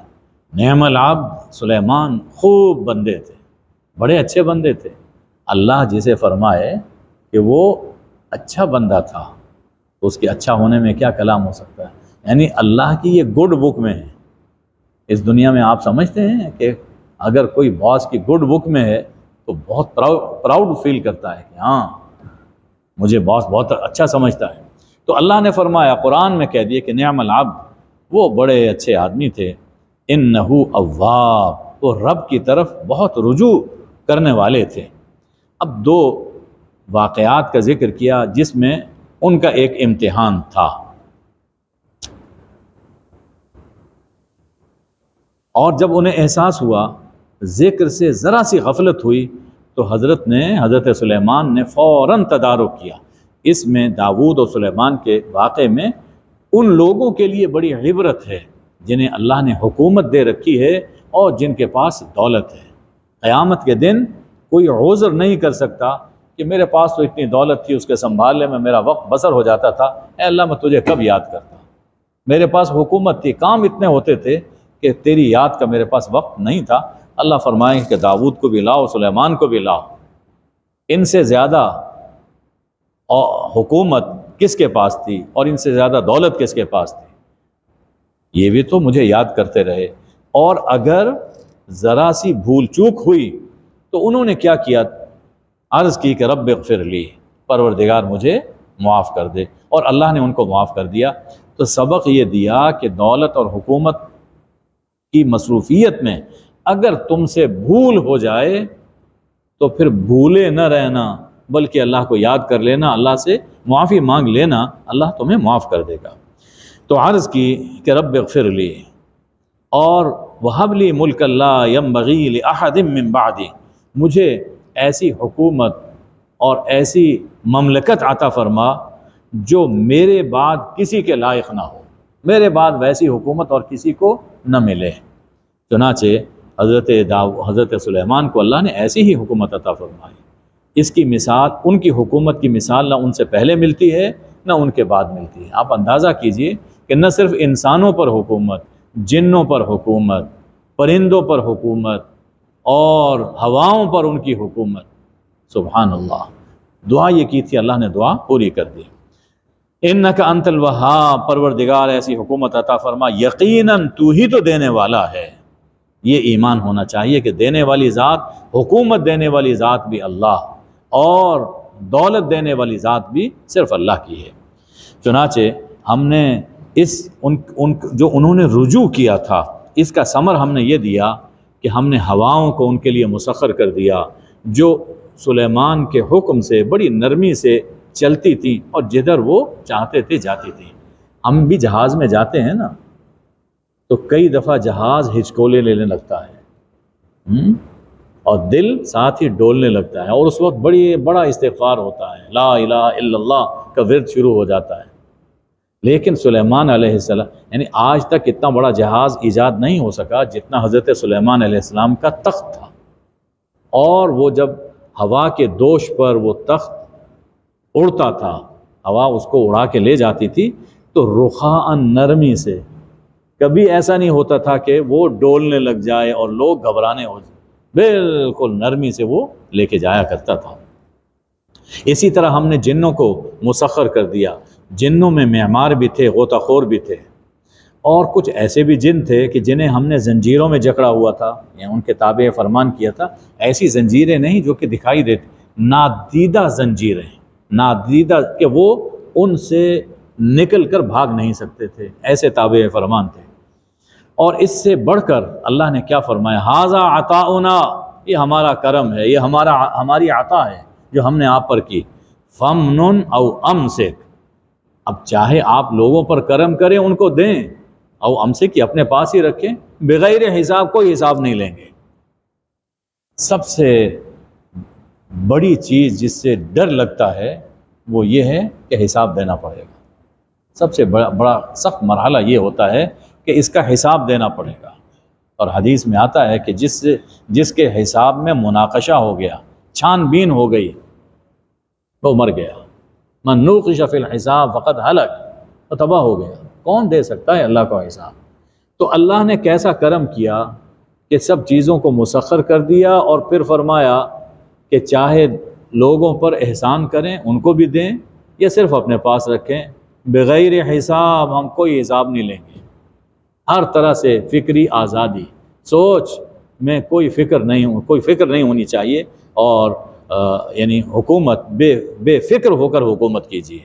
نعم العبد، سلیمان خوب بندے تھے، بڑے اچھے بندے تھے۔ اللہ جسے فرمائے کہ وہ اچھا بندہ تھا تو اس کے اچھا ہونے میں کیا کلام ہو سکتا ہے؟ یعنی اللہ کی یہ گڈ بک میں ہے۔ اس دنیا میں آپ سمجھتے ہیں کہ اگر کوئی باس کی گڈ بک میں ہے تو بہت پراؤڈ فیل کرتا ہے کہ ہاں مجھے باس بہت اچھا سمجھتا ہے۔ تو اللہ نے فرمایا، قرآن میں کہہ دیا کہ نعم العبد، وہ بڑے اچھے آدمی تھے۔ انہ اواب، وہ رب کی طرف بہت رجوع کرنے والے تھے۔ اب دو واقعات کا ذکر کیا جس میں ان کا ایک امتحان تھا، اور جب انہیں احساس ہوا، ذکر سے ذرا سی غفلت ہوئی، تو حضرت سلیمان نے فوراً تدارک کیا۔ اس میں داؤد اور سلیمان کے واقعے میں ان لوگوں کے لیے بڑی عبرت ہے جنہیں اللہ نے حکومت دے رکھی ہے اور جن کے پاس دولت ہے۔ قیامت کے دن کوئی عذر نہیں کر سکتا کہ میرے پاس تو اتنی دولت تھی، اس کے سنبھالنے میں میرا وقت بسر ہو جاتا تھا، اے اللہ میں تجھے کب یاد کرتا، میرے پاس حکومت تھی، کام اتنے ہوتے تھے کہ تیری یاد کا میرے پاس وقت نہیں تھا۔ اللہ فرمائے کہ داؤد کو بھی لاؤ، سلیمان کو بھی لاؤ، ان سے زیادہ حکومت کس کے پاس تھی اور ان سے زیادہ دولت کس کے پاس تھی، یہ بھی تو مجھے یاد کرتے رہے۔ اور اگر ذرا سی بھول چوک ہوئی تو انہوں نے کیا کیا؟ عرض کی کہ رب اغفر لی، پروردگار مجھے معاف کر دے، اور اللہ نے ان کو معاف کر دیا۔ تو سبق یہ دیا کہ دولت اور حکومت کی مصروفیت میں اگر تم سے بھول ہو جائے تو پھر بھولے نہ رہنا، بلکہ اللہ کو یاد کر لینا، اللہ سے معافی مانگ لینا، اللہ تمہیں معاف کر دے گا۔ تو عرض کی کہ رب اغفر لی، اور وہب لی ملک لا ینبغی لأحد من بعدی، مجھے ایسی حکومت اور ایسی مملکت عطا فرما جو میرے بعد کسی کے لائق نہ ہو، میرے بعد ویسی حکومت اور کسی کو نہ ملے۔ چنانچہ حضرت سلیمان کو اللہ نے ایسی ہی حکومت عطا فرمائی۔ اس کی مثال، ان کی حکومت کی مثال نہ ان سے پہلے ملتی ہے نہ ان کے بعد ملتی ہے۔ آپ اندازہ کیجئے کہ نہ صرف انسانوں پر حکومت، جنوں پر حکومت، پرندوں پر حکومت، اور ہواؤں پر ان کی حکومت، سبحان اللہ۔ دعا یہ کی تھی، اللہ نے دعا پوری کر دی۔ انک انت الوہاب، پروردگار ایسی حکومت عطا فرما، یقیناً تو ہی تو دینے والا ہے۔ یہ ایمان ہونا چاہیے کہ دینے والی ذات، حکومت دینے والی ذات بھی اللہ، اور دولت دینے والی ذات بھی صرف اللہ کی ہے۔ چنانچہ ہم نے جو انہوں نے رجوع کیا تھا، اس کا ثمر ہم نے یہ دیا کہ ہم نے ہواؤں کو ان کے لیے مسخر کر دیا، جو سلیمان کے حکم سے بڑی نرمی سے چلتی تھی اور جدھر وہ چاہتے تھے جاتی تھی۔ ہم بھی جہاز میں جاتے ہیں نا تو کئی دفعہ جہاز ہچکولے لینے لگتا ہے، اور دل ساتھ ہی ڈولنے لگتا ہے، اور اس وقت بڑا استغفار ہوتا ہے، لا الہ الا اللہ کا ورد شروع ہو جاتا ہے۔ لیکن سلیمان علیہ السلام، یعنی آج تک اتنا بڑا جہاز ایجاد نہیں ہو سکا جتنا حضرت سلیمان علیہ السلام کا تخت تھا، اور وہ جب ہوا کے دوش پر وہ تخت اڑتا تھا، ہوا اس کو اڑا کے لے جاتی تھی، تو رخاء نرمی سے، کبھی ایسا نہیں ہوتا تھا کہ وہ ڈولنے لگ جائے اور لوگ گھبرانے ہو جائے، بالکل نرمی سے وہ لے کے جایا کرتا تھا۔ اسی طرح ہم نے جنوں کو مسخر کر دیا، جنوں میں معمار بھی تھے، غوطہ خور بھی تھے، اور کچھ ایسے بھی جن تھے کہ جنہیں ہم نے زنجیروں میں جکڑا ہوا تھا، یا ان کے تابع فرمان کیا تھا۔ ایسی زنجیریں نہیں جو کہ دکھائی دیتی، نادیدہ زنجیریں، نادیدہ کہ وہ ان سے نکل کر بھاگ نہیں سکتے تھے، ایسے تابع فرمان تھے۔ اور اس سے بڑھ کر اللہ نے کیا فرمایا، ھذا عطاؤنا، یہ ہمارا کرم ہے، یہ ہماری عطا ہے جو ہم نے آپ پر کی، فمنن او امسک، اب چاہے آپ لوگوں پر کرم کریں، ان کو دیں، او امسک، اپنے پاس ہی رکھیں، بغیر حساب، کوئی حساب نہیں لیں گے۔ سب سے بڑی چیز جس سے ڈر لگتا ہے وہ یہ ہے کہ حساب دینا پڑے گا۔ سب سے بڑا سخت مرحلہ یہ ہوتا ہے کہ اس کا حساب دینا پڑے گا، اور حدیث میں آتا ہے کہ جس کے حساب میں مناقشہ ہو گیا، چھان بین ہو گئی، وہ مر گیا۔ من نوقش فی الحساب فقد ہلک، تو تباہ ہو گیا۔ کون دے سکتا ہے اللہ کا حساب؟ تو اللہ نے کیسا کرم کیا کہ سب چیزوں کو مسخر کر دیا، اور پھر فرمایا کہ چاہے لوگوں پر احسان کریں، ان کو بھی دیں، یا صرف اپنے پاس رکھیں، بغیر حساب، ہم کوئی حساب نہیں لیں گے۔ ہر طرح سے فکری آزادی، سوچ میں کوئی فکر نہیں ہونی چاہیے، اور یعنی حکومت بے فکر ہو کر حکومت کیجیے۔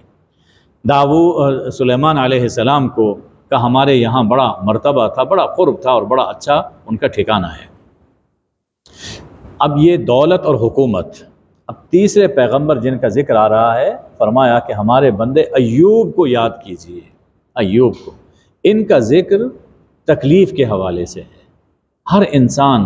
سلیمان علیہ السلام کا ہمارے یہاں بڑا مرتبہ تھا، بڑا قرب تھا، اور بڑا اچھا ان کا ٹھکانہ ہے۔ اب یہ دولت اور حکومت، اب تیسرے پیغمبر جن کا ذکر آ رہا ہے، فرمایا کہ ہمارے بندے ایوب کو یاد کیجیے، ایوب کو۔ ان کا ذکر تکلیف کے حوالے سے ہے۔ ہر انسان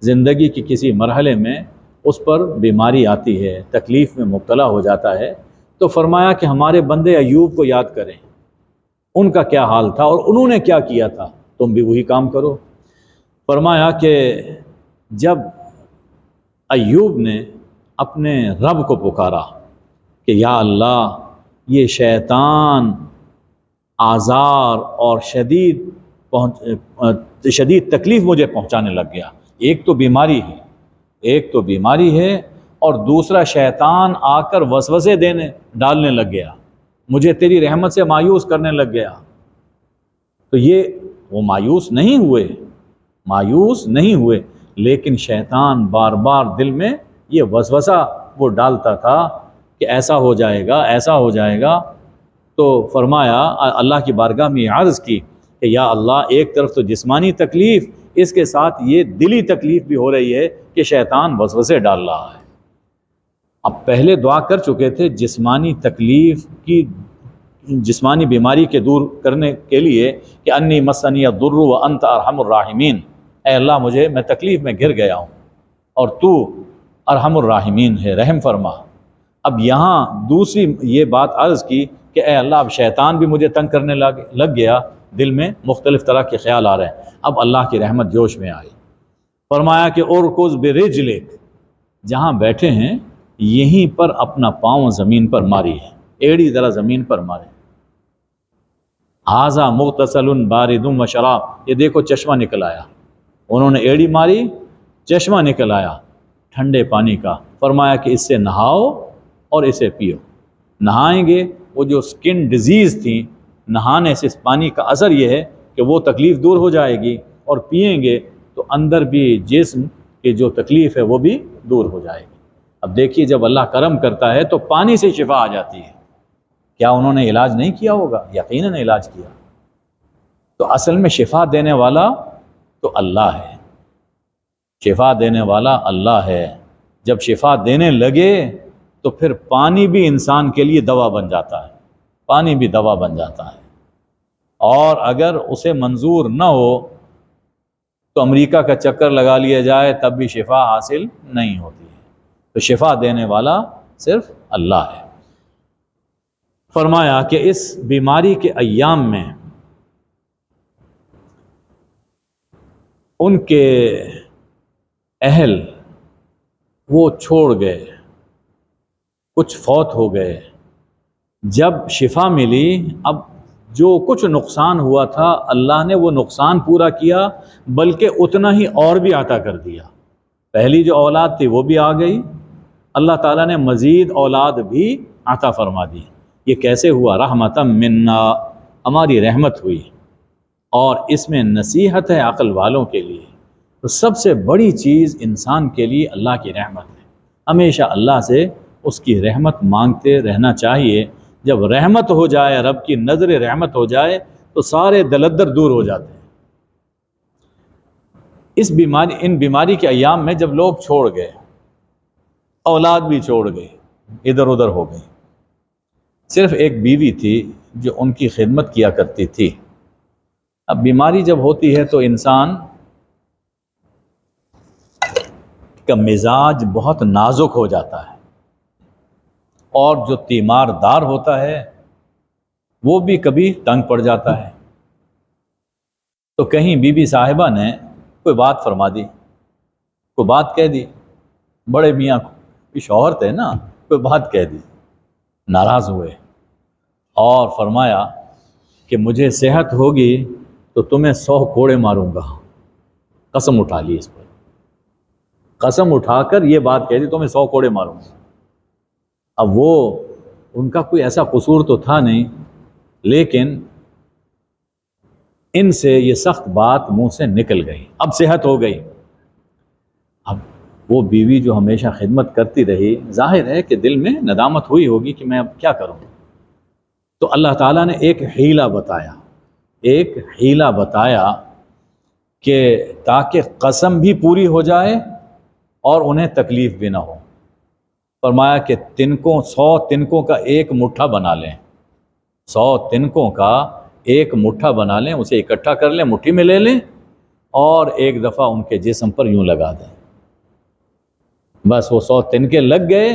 زندگی کی کسی مرحلے میں اس پر بیماری آتی ہے، تکلیف میں مبتلا ہو جاتا ہے، تو فرمایا کہ ہمارے بندے ایوب کو یاد کریں، ان کا کیا حال تھا اور انہوں نے کیا کیا تھا، تم بھی وہی کام کرو۔ فرمایا کہ جب ایوب نے اپنے رب کو پکارا کہ یا اللہ، یہ شیطان آزار اور شدید تکلیف مجھے پہنچانے لگ گیا، ایک تو بیماری ہے، اور دوسرا شیطان آ کر وسوسے ڈالنے لگ گیا، مجھے تیری رحمت سے مایوس کرنے لگ گیا۔ تو وہ مایوس نہیں ہوئے، لیکن شیطان بار بار دل میں یہ وسوسہ وہ ڈالتا تھا کہ ایسا ہو جائے گا۔ تو فرمایا، اللہ کی بارگاہ میں عرض کی کہ یا اللہ، ایک طرف تو جسمانی تکلیف، اس کے ساتھ یہ دلی تکلیف بھی ہو رہی ہے کہ شیطان وسوسے ڈال رہا ہے۔ اب پہلے دعا کر چکے تھے جسمانی تکلیف کی، جسمانی بیماری کے دور کرنے کے لیے کہ انی مسنی الضر وانت ارحم الراحمین، اے اللہ میں تکلیف میں گھر گیا ہوں، اور تو ارحم الراحمین ہے، رحم فرما۔ اب یہاں دوسری یہ بات عرض کی کہ اے اللہ، اب شیطان بھی مجھے تنگ کرنے لگ گیا، دل میں مختلف طرح کے خیال آ رہے ہیں۔ اب اللہ کی رحمت جوش میں آئی، فرمایا کہ ارکض برجلک، جہاں بیٹھے ہیں یہیں پر اپنا پاؤں زمین پر ماری ہے، ایڑی ذرا زمین پر مارے۔ ھذا مغتسل بارد وشراب، یہ دیکھو چشمہ نکل آیا، انہوں نے ایڑی ماری، چشمہ نکل آیا ٹھنڈے پانی کا۔ فرمایا کہ اس سے نہاؤ اور اسے پیو۔ نہائیں گے، وہ جو سکن ڈیزیز تھی، نہانے سے اس پانی کا اثر یہ ہے کہ وہ تکلیف دور ہو جائے گی، اور پئیں گے تو اندر بھی جسم کی جو تکلیف ہے وہ بھی دور ہو جائے گی۔ اب دیکھیے، جب اللہ کرم کرتا ہے تو پانی سے شفا آ جاتی ہے۔ کیا انہوں نے علاج نہیں کیا ہوگا؟ یقیناً علاج کیا۔ تو اصل میں شفا دینے والا تو اللہ ہے، شفا دینے والا اللہ ہے۔ جب شفا دینے لگے تو پھر پانی بھی انسان کے لیے دوا بن جاتا ہے، پانی بھی دوا بن جاتا ہے۔ اور اگر اسے منظور نہ ہو تو امریکہ کا چکر لگا لیا جائے تب بھی شفا حاصل نہیں ہوتی ہے۔ تو شفا دینے والا صرف اللہ ہے۔ فرمایا کہ اس بیماری کے ایام میں ان کے اہل وہ چھوڑ گئے، کچھ فوت ہو گئے۔ جب شفا ملی، اب جو کچھ نقصان ہوا تھا اللہ نے وہ نقصان پورا کیا، بلکہ اتنا ہی اور بھی عطا کر دیا۔ پہلی جو اولاد تھی وہ بھی آ گئی، اللہ تعالیٰ نے مزید اولاد بھی عطا فرما دی۔ یہ کیسے ہوا؟ رحمتم منا، ہماری رحمت ہوئی، اور اس میں نصیحت ہے عقل والوں کے لیے۔ تو سب سے بڑی چیز انسان کے لیے اللہ کی رحمت ہے۔ ہمیشہ اللہ سے اس کی رحمت مانگتے رہنا چاہیے۔ جب رحمت ہو جائے، رب کی نظر رحمت ہو جائے، تو سارے دلدر دور ہو جاتے ہیں۔ ان بیماری کے ایام میں جب لوگ چھوڑ گئے، اولاد بھی چھوڑ گئے، ادھر ادھر ہو گئے، صرف ایک بیوی تھی جو ان کی خدمت کیا کرتی تھی۔ اب بیماری جب ہوتی ہے تو انسان کا مزاج بہت نازک ہو جاتا ہے، اور جو تیمار دار ہوتا ہے وہ بھی کبھی تنگ پڑ جاتا ہے۔ تو کہیں بی بی صاحبہ نے کوئی بات فرما دی، کوئی بات کہہ دی، بڑے میاں کو، شوہر تھے نا، کوئی بات کہہ دی، ناراض ہوئے اور فرمایا کہ مجھے صحت ہوگی تو تمہیں 100 کوڑے ماروں گا۔ قسم اٹھا لی اس پر، قسم اٹھا کر یہ بات کہہ دی، تمہیں 100 کوڑے ماروں گا۔ اب وہ ان کا کوئی ایسا قصور تو تھا نہیں، لیکن ان سے یہ سخت بات منہ سے نکل گئی۔ اب صحت ہو گئی، اب وہ بیوی جو ہمیشہ خدمت کرتی رہی، ظاہر ہے کہ دل میں ندامت ہوئی ہوگی کہ میں اب کیا کروں۔ تو اللہ تعالیٰ نے ایک حیلہ بتایا کہ تاکہ قسم بھی پوری ہو جائے اور انہیں تکلیف بھی نہ ہو۔ فرمایا کہ 100 تنکوں کا ایک مٹھا بنا لیں، 100 تنکوں کا ایک مٹھا بنا لیں، اسے اکٹھا کر لیں، مٹھی میں لے لیں، اور ایک دفعہ ان کے جسم پر یوں لگا دیں۔ بس وہ 100 تنکے لگ گئے،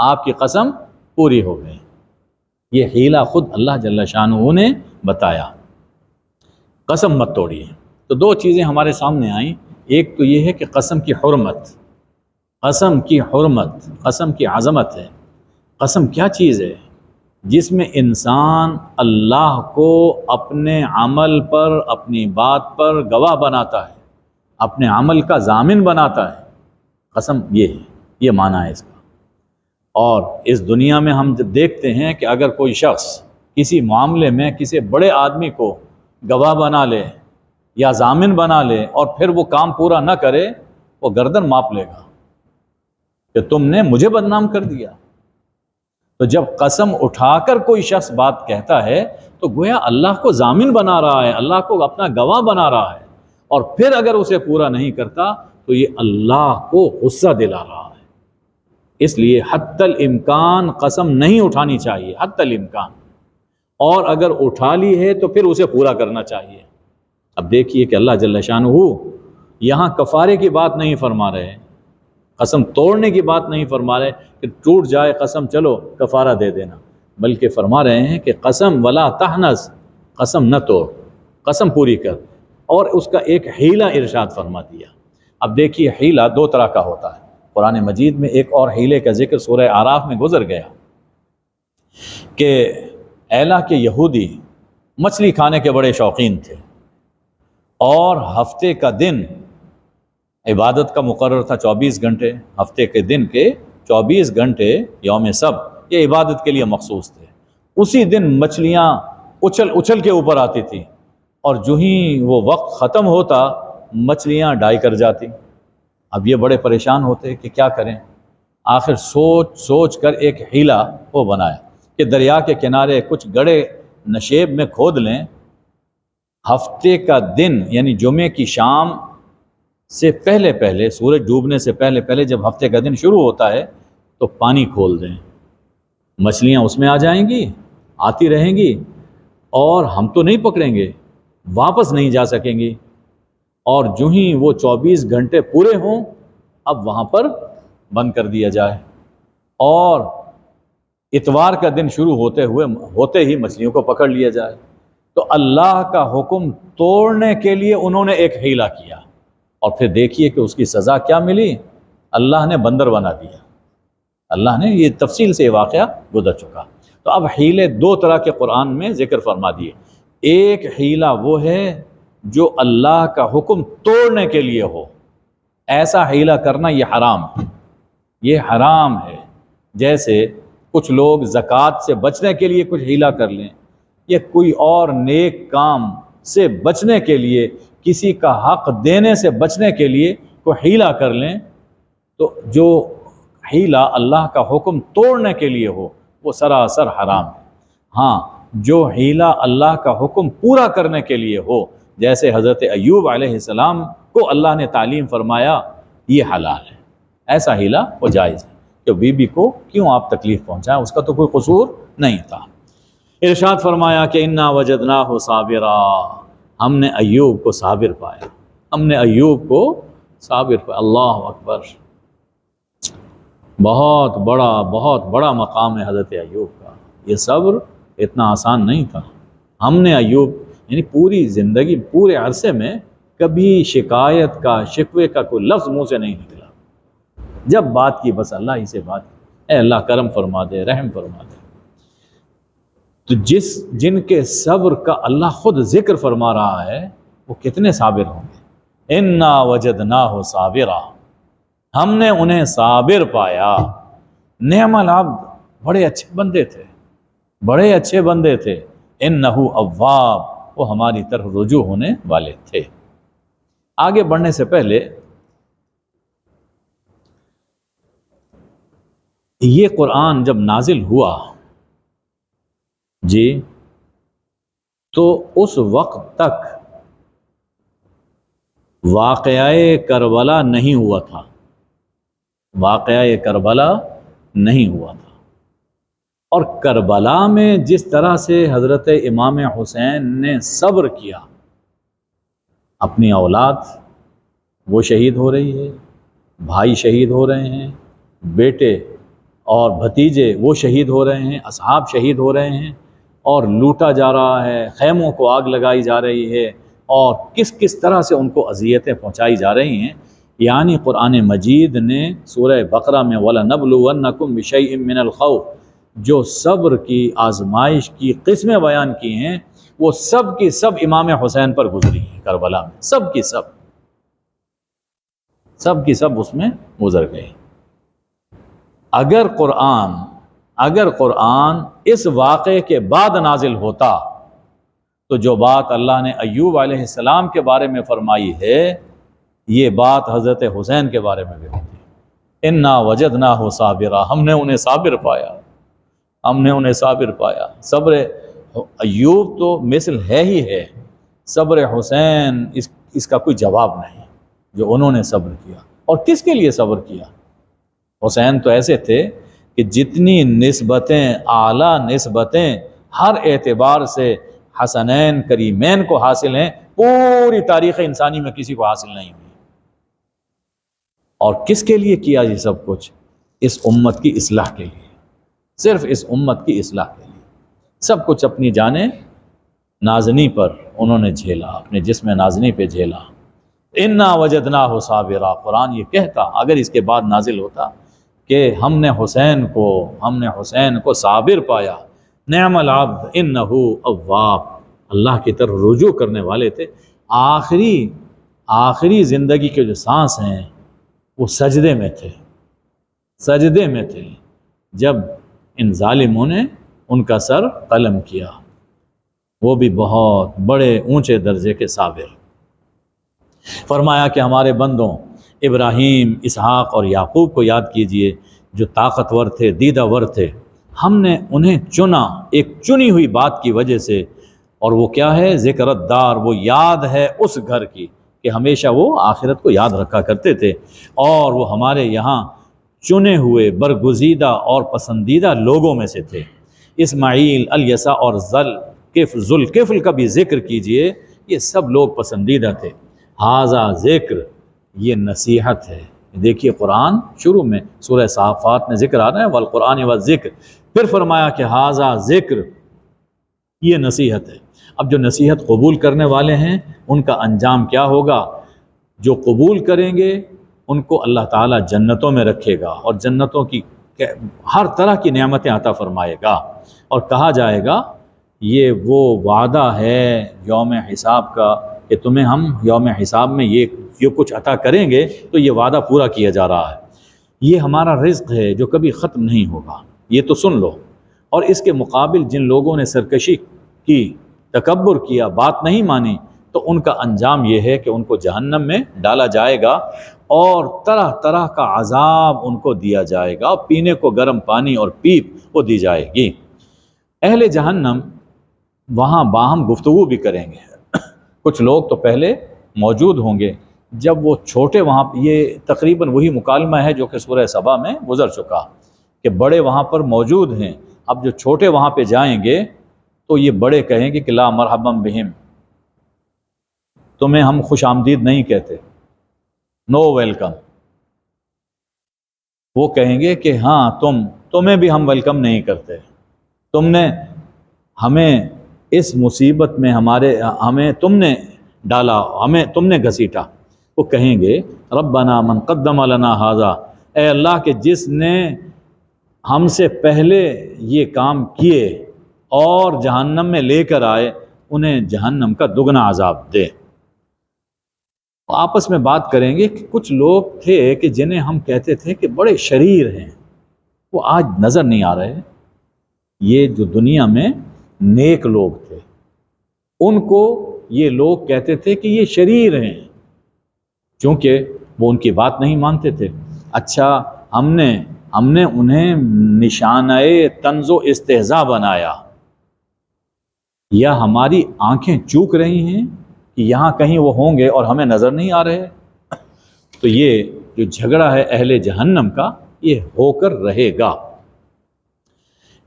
آپ کی قسم پوری ہو گئی۔ یہ حیلہ خود اللہ جل شانہ نے بتایا۔ قسم مت توڑیے۔ تو 2 چیزیں ہمارے سامنے آئیں، ایک تو یہ ہے کہ قسم کی حرمت، قسم کی حرمت، قسم کی عظمت ہے۔ قسم کیا چیز ہے؟ جس میں انسان اللہ کو اپنے عمل پر، اپنی بات پر گواہ بناتا ہے، اپنے عمل کا ضامن بناتا ہے۔ قسم یہ ہے، یہ معنی ہے اس کا۔ اور اس دنیا میں ہم جب دیکھتے ہیں کہ اگر کوئی شخص کسی معاملے میں کسی بڑے آدمی کو گواہ بنا لے یا ضامن بنا لے اور پھر وہ کام پورا نہ کرے، وہ گردن ماپ لے گا کہ تم نے مجھے بدنام کر دیا۔ تو جب قسم اٹھا کر کوئی شخص بات کہتا ہے تو گویا اللہ کو ضامن بنا رہا ہے، اللہ کو اپنا گواہ بنا رہا ہے، اور پھر اگر اسے پورا نہیں کرتا تو یہ اللہ کو غصہ دلا رہا ہے۔ اس لیے حتی الامکان قسم نہیں اٹھانی چاہیے، حتی الامکان، اور اگر اٹھا لی ہے تو پھر اسے پورا کرنا چاہیے۔ اب دیکھیے کہ اللہ جل شانہ یہاں کفارے کی بات نہیں فرما رہے، قسم توڑنے کی بات نہیں فرما رہے کہ ٹوٹ جائے قسم چلو کفارہ دے دینا، بلکہ فرما رہے ہیں کہ قسم ولا تحنث، قسم نہ توڑ، قسم پوری کر۔ اور اس کا ایک حیلہ ارشاد فرما دیا۔ اب دیکھیے حیلہ 2 طرح کا ہوتا ہے۔ قرآن مجید میں ایک اور حیلے کا ذکر سورہ اعراف میں گزر گیا کہ ایلا کے یہودی مچھلی کھانے کے بڑے شوقین تھے، اور ہفتے کا دن عبادت کا مقرر تھا 24 گھنٹے، ہفتے کے دن کے 24 گھنٹے یوم سبت یہ عبادت کے لیے مخصوص تھے۔ اسی دن مچھلیاں اچھل کے اوپر آتی تھیں، اور جو ہی وہ وقت ختم ہوتا مچھلیاں ڈائی کر جاتی۔ اب یہ بڑے پریشان ہوتے کہ کیا کریں۔ آخر سوچ کر ایک حیلہ وہ بنایا کہ دریا کے کنارے کچھ گڑھے نشیب میں کھود لیں، ہفتے کا دن یعنی جمعے کی شام سے پہلے سورج ڈوبنے سے پہلے جب ہفتے کا دن شروع ہوتا ہے تو پانی کھول دیں، مچھلیاں اس میں آ جائیں گی، آتی رہیں گی، اور ہم تو نہیں پکڑیں گے، واپس نہیں جا سکیں گی۔ اور جو ہی وہ 24 گھنٹے پورے ہوں اب وہاں پر بند کر دیا جائے، اور اتوار کا دن شروع ہوتے ہی مچھلیوں کو پکڑ لیا جائے۔ تو اللہ کا حکم توڑنے کے لیے انہوں نے ایک حیلہ کیا، اور پھر دیکھیے کہ اس کی سزا کیا ملی، اللہ نے بندر بنا دیا۔ اللہ نے یہ تفصیل سے یہ واقعہ گزر چکا۔ تو اب حیلے دو طرح کے قرآن میں ذکر فرما دیے۔ ایک حیلہ وہ ہے جو اللہ کا حکم توڑنے کے لیے ہو، ایسا حیلہ کرنا یہ حرام ہے، یہ حرام ہے۔ جیسے کچھ لوگ زکوٰۃ سے بچنے کے لیے کچھ حیلہ کر لیں، یا کوئی اور نیک کام سے بچنے کے لیے، کسی کا حق دینے سے بچنے کے لیے کوئی حیلہ کر لیں، تو جو حیلہ اللہ کا حکم توڑنے کے لیے ہو وہ سراسر حرام ہے۔ ہاں، جو حیلہ اللہ کا حکم پورا کرنے کے لیے ہو، جیسے حضرت ایوب علیہ السلام کو اللہ نے تعلیم فرمایا، یہ حلال ہے، ایسا حیلہ وہ جائز ہے کہ بیوی کو کیوں آپ تکلیف پہنچائیں، اس کا تو کوئی قصور نہیں تھا۔ ارشاد فرمایا کہ انا وجدناہ صابرا، ہم نے ایوب کو صابر پایا، ہم نے ایوب کو صابر پایا۔ اللہ اکبر، بہت بڑا مقام ہے حضرت ایوب کا۔ یہ صبر اتنا آسان نہیں تھا۔ ہم نے ایوب یعنی پوری زندگی، پورے عرصے میں کبھی شکایت کا، شکوے کا کوئی لفظ منہ سے نہیں نکلا۔ جب بات کی بس اللہ ہی سے بات کی، اے اللہ کرم فرما دے، رحم فرما دے۔ تو جن کے صبر کا اللہ خود ذکر فرما رہا ہے وہ کتنے صابر ہوں گے۔ انا وجدناہ صابرا، ہم نے انہیں صابر پایا۔ نعم العبد، بڑے اچھے بندے تھے، بڑے اچھے بندے تھے۔ انہ اواب، وہ ہماری طرف رجوع ہونے والے تھے۔ آگے بڑھنے سے پہلے یہ قرآن جب نازل ہوا جی، تو اس وقت تک واقعہ کربلا نہیں ہوا تھا، واقعہ کربلا نہیں ہوا تھا۔ اور کربلا میں جس طرح سے حضرت امام حسین نے صبر کیا، اپنی اولاد وہ شہید ہو رہی ہے، بھائی شہید ہو رہے ہیں، بیٹے اور بھتیجے وہ شہید ہو رہے ہیں، اصحاب شہید ہو رہے ہیں، اور لوٹا جا رہا ہے، خیموں کو آگ لگائی جا رہی ہے، اور کس طرح سے ان کو اذیتیں پہنچائی جا رہی ہیں۔ یعنی قرآن مجید نے سورہ بقرہ میں وَلَنَبْلُوَنَّكُمْ بِشَيْءٍ مِّنَ الْخَوْفِ جو صبر کی آزمائش کی قسمیں بیان کی ہیں، وہ سب کی سب امام حسین پر گزری ہیں کربلا میں، سب کی سب اس میں گزر گئے۔ اگر قرآن اس واقعے کے بعد نازل ہوتا تو جو بات اللہ نے ایوب علیہ السلام کے بارے میں فرمائی ہے، یہ بات حضرت حسین کے بارے میں بھی ہوتی۔ انا وجدناہ صابرا، ہم نے انہیں صابر پایا، ہم نے انہیں صابر پایا۔ صبر ایوب تو مثل ہے ہی ہے، صبر حسین اس کا کوئی جواب نہیں، جو انہوں نے صبر کیا۔ اور کس کے لیے صبر کیا؟ حسین تو ایسے تھے کہ جتنی نسبتیں، اعلیٰ نسبتیں ہر اعتبار سے حسنین کریمین کو حاصل ہیں، پوری تاریخ انسانی میں کسی کو حاصل نہیں ہوئی۔ اور کس کے لیے کیا یہ سب کچھ؟ اس امت کی اصلاح کے لیے، صرف اس امت کی اصلاح کے لیے۔ سب کچھ اپنی جانیں نازنی پر انہوں نے جھیلا، اپنے جسم نازنی پہ جھیلا۔ انا وجدناہ صابرا، قرآن یہ کہتا اگر اس کے بعد نازل ہوتا کہ ہم نے حسین کو صابر پایا، نعم العبد انہ اواب، اللہ کی طرف رجوع کرنے والے تھے۔ آخری زندگی کے جو سانس ہیں وہ سجدے میں تھے جب ان ظالموں نے ان کا سر قلم کیا، وہ بھی بہت بڑے اونچے درجے کے صابر۔ فرمایا کہ ہمارے بندوں ابراہیم، اسحاق اور یعقوب کو یاد کیجئے جو طاقتور تھے، دیدہ ور تھے۔ ہم نے انہیں چنا ایک چنی ہوئی بات کی وجہ سے، اور وہ کیا ہے؟ ذکر الدار، وہ یاد ہے اس گھر کی کہ ہمیشہ وہ آخرت کو یاد رکھا کرتے تھے، اور وہ ہمارے یہاں چنے ہوئے برگزیدہ اور پسندیدہ لوگوں میں سے تھے۔ اسماعیل، الیسع اور ذوالکفل کا بھی ذکر کیجئے، یہ سب لوگ پسندیدہ تھے۔ ھذا ذکر، یہ نصیحت ہے۔ دیکھیے قرآن شروع میں سورہ صافات میں ذکر آ رہا ہے والقرآن والذکر، پھر فرمایا کہ ھذا ذکر، یہ نصیحت ہے۔ اب جو نصیحت قبول کرنے والے ہیں ان کا انجام کیا ہوگا؟ جو قبول کریں گے ان کو اللہ تعالیٰ جنتوں میں رکھے گا اور جنتوں کی ہر طرح کی نعمتیں عطا فرمائے گا، اور کہا جائے گا یہ وہ وعدہ ہے یوم حساب کا کہ تمہیں ہم یوم حساب میں یہ کچھ عطا کریں گے، تو یہ وعدہ پورا کیا جا رہا ہے، یہ ہمارا رزق ہے جو کبھی ختم نہیں ہوگا، یہ تو سن لو۔ اور اس کے مقابل جن لوگوں نے سرکشی کی، تکبر کیا، بات نہیں مانی، تو ان کا انجام یہ ہے کہ ان کو جہنم میں ڈالا جائے گا اور طرح طرح کا عذاب ان کو دیا جائے گا، پینے کو گرم پانی اور پیپ وہ دی جائے گی۔ اہل جہنم وہاں باہم گفتگو بھی کریں گے، کچھ لوگ تو پہلے موجود ہوں گے جب وہ چھوٹے وہاں، یہ تقریباً وہی مکالمہ ہے جو کہ سورہ سبا میں گزر چکا کہ بڑے وہاں پر موجود ہیں، اب جو چھوٹے وہاں پہ جائیں گے تو یہ بڑے کہیں گے کہ لا مرحبا بہم، تمہیں ہم خوش آمدید نہیں کہتے، نو ویلکم۔ وہ کہیں گے کہ ہاں تمہیں بھی ہم ویلکم نہیں کرتے، تم نے ہمیں اس مصیبت میں ہمیں تم نے ڈالا، ہمیں تم نے گھسیٹا۔ وہ کہیں گے ربنا من قدم لنا ھذا، اے اللہ کہ جس نے ہم سے پہلے یہ کام کیے اور جہنم میں لے کر آئے، انہیں جہنم کا دگنا عذاب دے۔ آپس میں بات کریں گے کہ کچھ لوگ تھے کہ جنہیں ہم کہتے تھے کہ بڑے شریر ہیں، وہ آج نظر نہیں آ رہے۔ یہ جو دنیا میں نیک لوگ تھے ان کو یہ لوگ کہتے تھے کہ یہ شریر ہیں، چونکہ وہ ان کی بات نہیں مانتے تھے۔ اچھا ہم نے انہیں نشانہ طنز و استہزاء بنایا، یا ہماری آنکھیں چوک رہی ہیں کہ یہاں کہیں وہ ہوں گے اور ہمیں نظر نہیں آ رہے؟ تو یہ جو جھگڑا ہے اہل جہنم کا یہ ہو کر رہے گا۔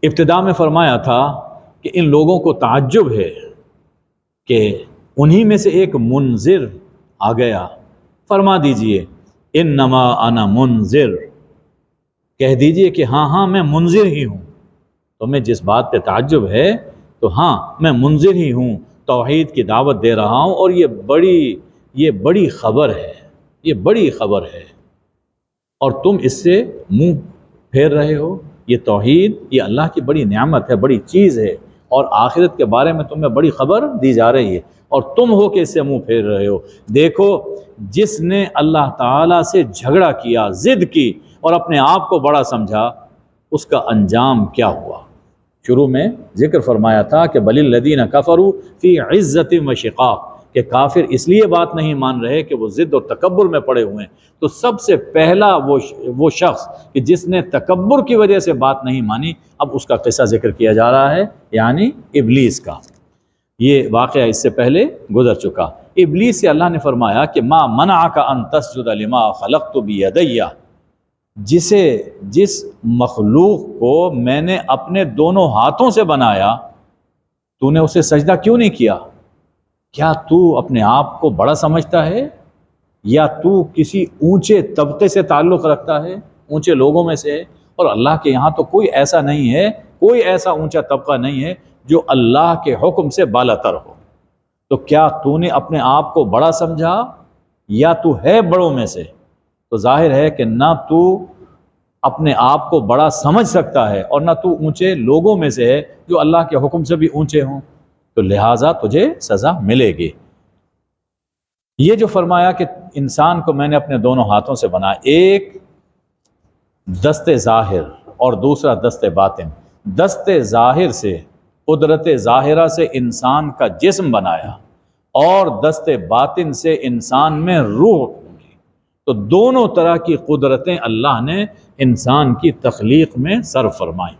ابتدا میں فرمایا تھا کہ ان لوگوں کو تعجب ہے کہ انہی میں سے ایک منذر آ گیا، فرما دیجئے انما انا منذر، کہہ دیجئے کہ ہاں میں منذر ہی ہوں، تمہیں جس بات پہ تعجب ہے تو ہاں میں منذر ہی ہوں، توحید کی دعوت دے رہا ہوں، اور یہ بڑی خبر ہے، یہ بڑی خبر ہے، اور تم اس سے منہ پھیر رہے ہو۔ یہ توحید یہ اللہ کی بڑی نعمت ہے، بڑی چیز ہے، اور آخرت کے بارے میں تمہیں بڑی خبر دی جا رہی ہے اور تم ہو کہ اس سے منہ پھیر رہے ہو۔ دیکھو جس نے اللہ تعالیٰ سے جھگڑا کیا، ضد کی اور اپنے آپ کو بڑا سمجھا، اس کا انجام کیا ہوا؟ شروع میں ذکر فرمایا تھا کہ بل الذین کفروا فی عزت و شقاق، کہ کافر اس لیے بات نہیں مان رہے کہ وہ ضد اور تکبر میں پڑے ہوئے ہیں۔ تو سب سے پہلا وہ شخص کہ جس نے تکبر کی وجہ سے بات نہیں مانی، اب اس کا قصہ ذکر کیا جا رہا ہے، یعنی ابلیس کا۔ یہ واقعہ اس سے پہلے گزر چکا۔ ابلیس سے اللہ نے فرمایا کہ ما منعک ان تسجد لما خلقت بیدی، جس مخلوق کو میں نے اپنے دونوں ہاتھوں سے بنایا، تو نے اسے سجدہ کیوں نہیں کیا؟ کیا تو اپنے آپ کو بڑا سمجھتا ہے، یا تو کسی اونچے طبقے سے تعلق رکھتا ہے، اونچے لوگوں میں سے ہے؟ اور اللہ کے یہاں تو کوئی ایسا نہیں ہے، کوئی ایسا اونچا طبقہ نہیں ہے جو اللہ کے حکم سے بالا تر ہو۔ تو کیا تو نے اپنے آپ کو بڑا سمجھا، یا تو ہے بڑوں میں سے؟ تو ظاہر ہے کہ نہ تو اپنے آپ کو بڑا سمجھ سکتا ہے اور نہ تو اونچے لوگوں میں سے ہے جو اللہ کے حکم سے بھی اونچے ہوں، تو لہٰذا تجھے سزا ملے گی۔ یہ جو فرمایا کہ انسان کو میں نے اپنے دونوں ہاتھوں سے بنایا، ایک دست ظاہر اور دوسرا دست باطن۔ دست ظاہر سے، قدرت ظاہرہ سے انسان کا جسم بنایا، اور دست باطن سے انسان میں روح ہوگی۔ تو دونوں طرح کی قدرتیں اللہ نے انسان کی تخلیق میں صرف فرمائیں۔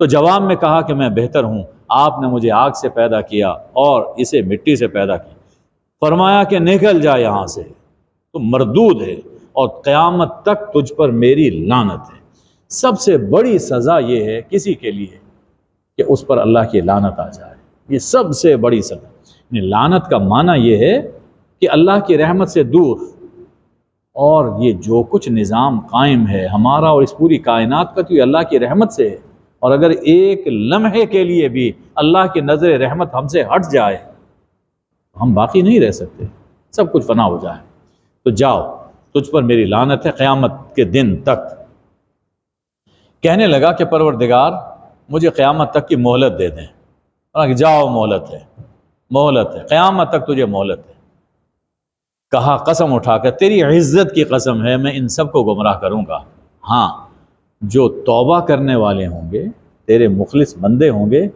تو جواب میں کہا کہ میں بہتر ہوں، آپ نے مجھے آگ سے پیدا کیا اور اسے مٹی سے پیدا کیا، فرمایا کہ نکل جا یہاں سے، تو مردود ہے اور قیامت تک تجھ پر میری لعنت ہے۔ سب سے بڑی سزا یہ ہے کسی کے لیے کہ اس پر اللہ کی لعنت آ جائے، یہ سب سے بڑی سزا۔ یعنی لعنت کا معنی یہ ہے کہ اللہ کی رحمت سے دور، اور یہ جو کچھ نظام قائم ہے ہمارا اور اس پوری کائنات کا، تو یہ اللہ کی رحمت سے ہے، اور اگر ایک لمحے کے لیے بھی اللہ کی نظر رحمت ہم سے ہٹ جائے تو ہم باقی نہیں رہ سکتے، سب کچھ فنا ہو جائے۔ تو جاؤ، تجھ پر میری لعنت ہے قیامت کے دن تک۔ کہنے لگا کہ پروردگار مجھے قیامت تک کی مہلت دے دیں۔ کہ جاؤ، مہلت ہے، مہلت ہے، قیامت تک تجھے مہلت ہے۔ کہا قسم اٹھا کر تیری عزت کی قسم ہے میں ان سب کو گمراہ کروں گا، ہاں جو توبہ کرنے والے ہوں گے، تیرے مخلص بندے ہوں گے،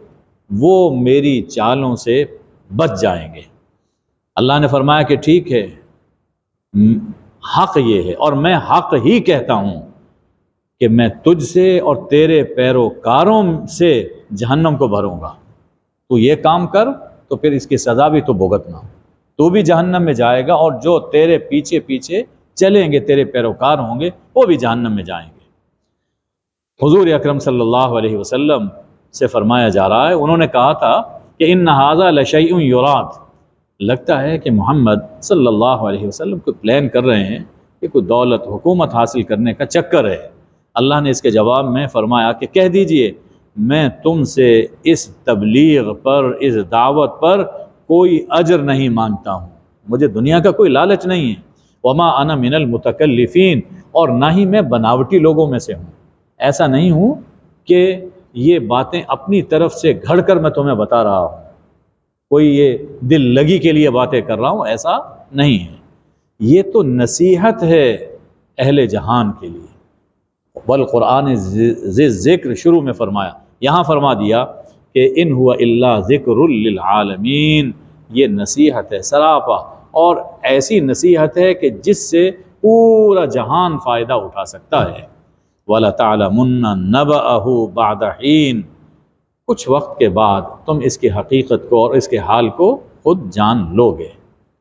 وہ میری چالوں سے بچ جائیں گے۔ اللہ نے فرمایا کہ ٹھیک ہے، حق یہ ہے، اور میں حق ہی کہتا ہوں کہ میں تجھ سے اور تیرے پیروکاروں سے جہنم کو بھروں گا۔ تو یہ کام کر تو پھر اس کی سزا بھی تو بھگتنا، تو بھی جہنم میں جائے گا، اور جو تیرے پیچھے پیچھے چلیں گے تیرے پیروکار ہوں گے وہ بھی جہنم میں جائیں گے۔ حضور اکرم صلی اللہ علیہ وسلم سے فرمایا جا رہا ہے، انہوں نے کہا تھا کہ ان ھذا لشیء یراد، لگتا ہے کہ محمد صلی اللہ علیہ وسلم کوئی پلان کر رہے ہیں کہ کوئی دولت حکومت حاصل کرنے کا چکر ہے۔ اللہ نے اس کے جواب میں فرمایا کہ کہہ دیجئے میں تم سے اس تبلیغ پر، اس دعوت پر کوئی اجر نہیں مانگتا ہوں، مجھے دنیا کا کوئی لالچ نہیں ہے۔ وما انا من المتکلفین، اور نہ ہی میں بناوٹی لوگوں میں سے ہوں، ایسا نہیں ہوں کہ یہ باتیں اپنی طرف سے گھڑ کر میں تمہیں بتا رہا ہوں، کوئی یہ دل لگی کے لیے باتیں کر رہا ہوں، ایسا نہیں ہے۔ یہ تو نصیحت ہے اہل جہان کے لیے۔ والقرآن ذی ذکر شروع میں فرمایا، یہاں فرما دیا کہ ان ہوا الا ذکر للعالمین، یہ نصیحت ہے سراپا، اور ایسی نصیحت ہے کہ جس سے پورا جہان فائدہ اٹھا سکتا ہے۔ وَلَتَعْلَمُنَّ نَبَأَهُ بَعْدَ حِینٍ، کچھ وقت کے بعد تم اس کی حقیقت کو اور اس کے حال کو خود جان لو گے۔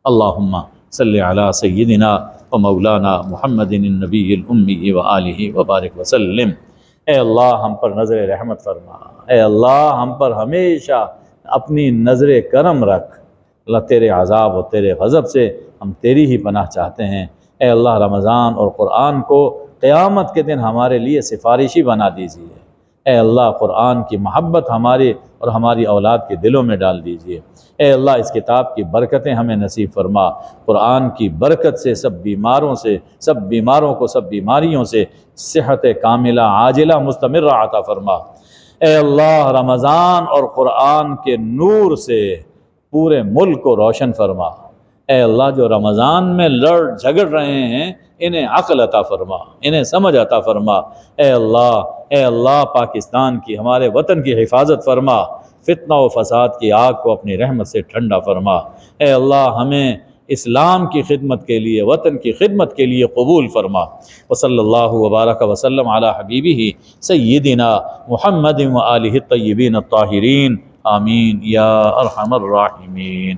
اللہم صلی علی سیدنا و مولانا محمد النبی الامی و آلہ وبارک وسلم۔ اے اللہ ہم پر نظر رحمت فرما، اے اللہ ہم پر ہمیشہ اپنی نظر کرم رکھ۔ اللہ تیرے عذاب اور تیرے غضب سے ہم تیری ہی پناہ چاہتے ہیں۔ اے اللہ رمضان اور قرآن کو قیامت کے دن ہمارے لیے سفارشی بنا دیجیے۔ اے اللہ قرآن کی محبت ہمارے اور ہماری اولاد کے دلوں میں ڈال دیجیے۔ اے اللہ اس کتاب کی برکتیں ہمیں نصیب فرما، قرآن کی برکت سے سب بیماروں کو سب بیماریوں سے صحت کاملہ عاجلہ مستمرہ عطا فرما۔ اے اللہ رمضان اور قرآن کے نور سے پورے ملک کو روشن فرما۔ اے اللہ جو رمضان میں لڑ جھگڑ رہے ہیں انہیں عقل عطا فرما، انہیں سمجھ عطا فرما۔ اے اللہ پاکستان کی، ہمارے وطن کی حفاظت فرما، فتنہ و فساد کی آگ کو اپنی رحمت سے ٹھنڈا فرما۔ اے اللہ ہمیں اسلام کی خدمت کے لیے، وطن کی خدمت کے لیے قبول فرما۔ وصلی اللہ وبارک وسلم علی حبیبہ سیدنا محمد و آلہ الطیبین الطاہرین، آمین یا ارحم الراحمین۔